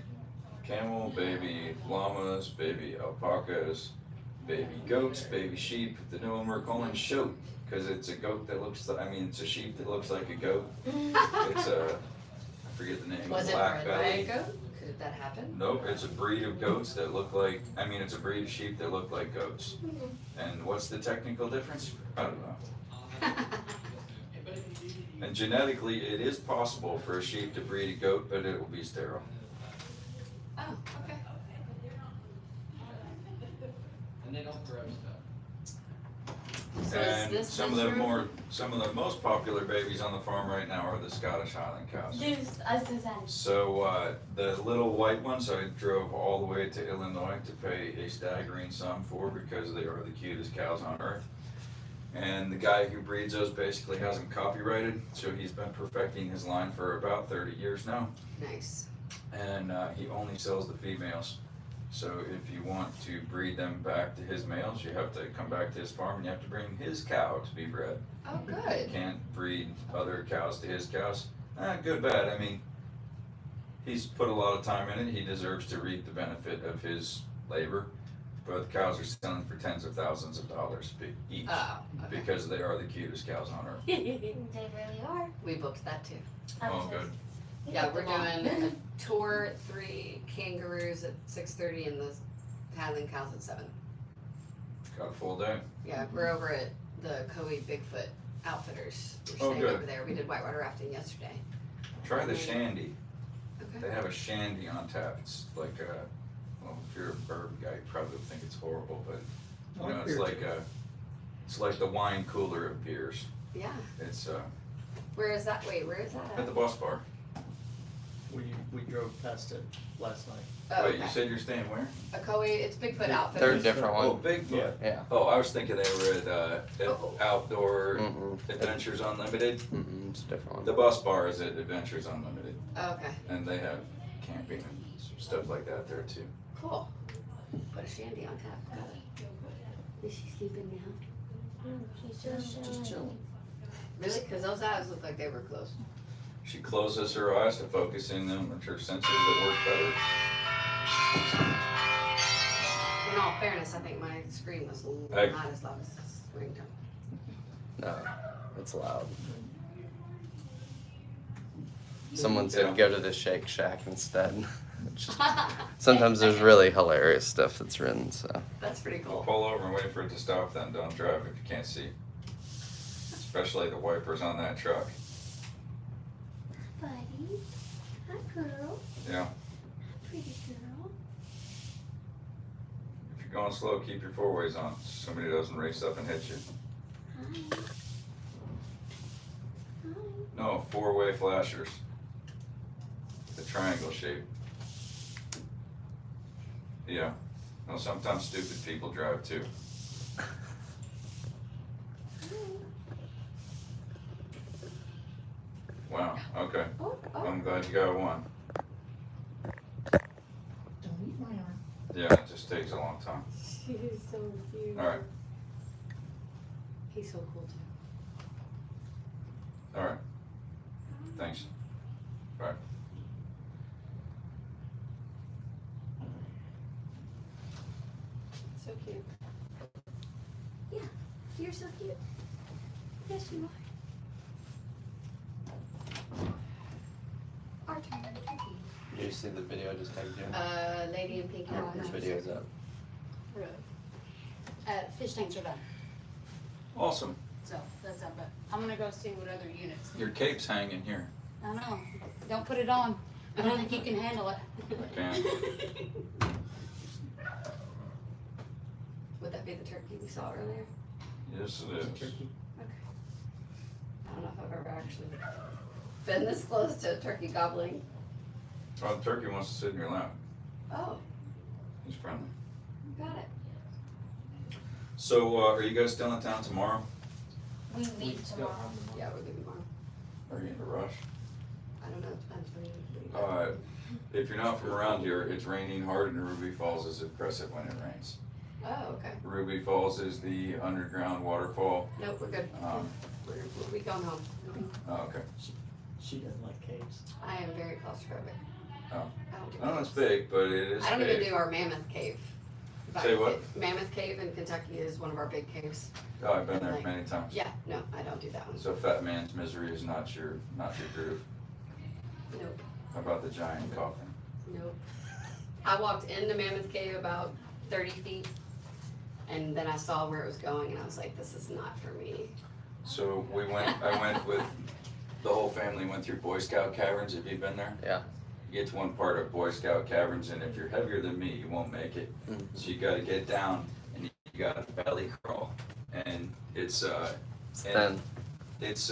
camel, baby llamas, baby alpacas, baby goats, baby sheep. The new one we're calling shoat because it's a goat that looks like, it's a sheep that looks like a goat. It's a, I forget the name. Was it black bred by a belly. goat? Could that happen? Nope, it's a breed of goats that look like, it's a breed of sheep that look like goats. And what's the technical difference? I don't know. And genetically, it is possible for a sheep to breed a goat, but it will be sterile. Oh, okay. And they don't grow stuff. So is And this some of the most popular babies on the farm right now are the Scottish Highland cows. So the little white ones I drove all the way to Illinois to pay a staggering sum for because they are the cutest cows on earth. And the guy who breeds those basically has them copyrighted, so he's been perfecting his line for about 30 years now. Nice. And he only sells the females. So if you want to breed them back to his males, you have to come back to his farm and you have to bring his cow to be bred. Oh, You good. can't breed other cows to his cows. Good, bad. He's put a lot of time in it. He deserves to reap the benefit of his labor. But the cows are selling for tens of thousands of dollars each Oh, okay. because they are the cutest cows on earth. They really are. We booked that too. Oh, good. Yeah, we're doing a tour, 3 kangaroos at 6:30 and the Highland cows at 7. Got a full day. Yeah, we're over at the Coe Bigfoot Outfitters. We're Oh, staying good. over there. We did whitewater rafting yesterday. Try the shandy. Okay. They have a shandy on tap. It's like if you're a bourbon guy, you probably would think it's horrible, but it's like the wine cooler of beers. Yeah. It's Where is that? Wait, where is that at at? the bus bar. We drove past it last night. Oh, Wait, okay. you said you're staying where? A Coe, it's Bigfoot They're Outfitters. different Oh, one. Bigfoot. Yeah. Oh, I was thinking they were at Oh. Outdoor Mm-mm. Adventures Unlimited. It's a different one. The bus bar is at Adventures Unlimited, Oh, okay. and they have camping and stuff like that there too. Cool. Put a shandy on tap. Got it. Is she sleeping now? She's just chilling. Really? Because those eyes look like they were closed. She closes her eyes to focus in them, and her sensors that work better. In all fairness, I think my scream was Hey. not as loud as this ringtone. No, it's loud. Someone said Yeah. go to the Shake Shack instead. Sometimes there's really hilarious stuff that's written, so. That's pretty We'll cool. pull over and wait for it to stop, then don't drive if you can't see. Especially the wipers on that truck. Buddy. Hi, girl. Yeah. Pretty girl. If you're going slow, keep your 4-ways on. So somebody doesn't race up and hit you. Hi. Hi. No, 4-way flashers. The triangle shape. Yeah. No, sometimes stupid people drive too. Wow, okay. Oh, I'm glad you got one. Don't eat my arm. Yeah, it just takes a long time. She's so cute. Alright, He's so cool too. alright. Thanks. Bye. So cute. You're so cute. Yes, you are. Our turn. Did you see the video I just tagged you? Lady in pink. Which video's up? Fish tanks are done, Awesome. so that's up, but I'm gonna go see what other units. Your cape's hanging here. I know, don't put it on, I don't think you can handle it. I can. Would that be the turkey we saw earlier? Yes, it It's a is. turkey. I don't know if I've ever actually been this close to a turkey gobbling. Oh, the turkey wants to sit in your lap. Oh, He's friendly. got it. So, are you guys still in town tomorrow? We We leave still tomorrow. have them on. Yeah, we're leaving tomorrow. Are you in a rush? I don't know, it depends when you. If you're not from around here, it's raining hard and Ruby Falls is impressive when it rains. Oh, okay. Ruby Falls is the underground waterfall. Nope, we're good. We going home. Oh, okay. She doesn't like caves. I am very claustrophobic. Oh. I don't do I know it's caves. big, but it is I don't big. even do our Mammoth Cave. But Say what? Mammoth Cave in Kentucky is one of our big caves. Oh, I've been And there like- many times. Yeah, no, I don't do that one. So Fat Man's Misery is not your groove. Nope, How about the giant coffin? nope. I walked into Mammoth Cave about 30 feet, and then I saw where it was going, and I was like, this is not for me. So I went with, the whole family went through Boy Scout caverns. Have you been there? Yeah. You get to one part of Boy Scout caverns, and if you're heavier than me, you won't make it. So you gotta get down, and you gotta belly crawl. And it's And it's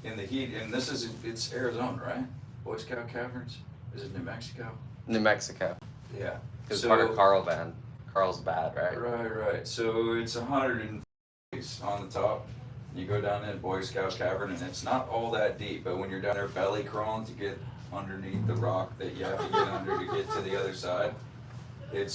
in the heat, and it's Arizona, right? Boy Scout caverns? Is it New Mexico? New Mexico. Yeah. It's So- part of Carl band. Carl's bad, right? Right. So it's 100 on the top. You go down in Boy Scout cavern, and it's not all that deep, but when you're down there belly crawling to get underneath the rock that you have to get under to get to the other side, it's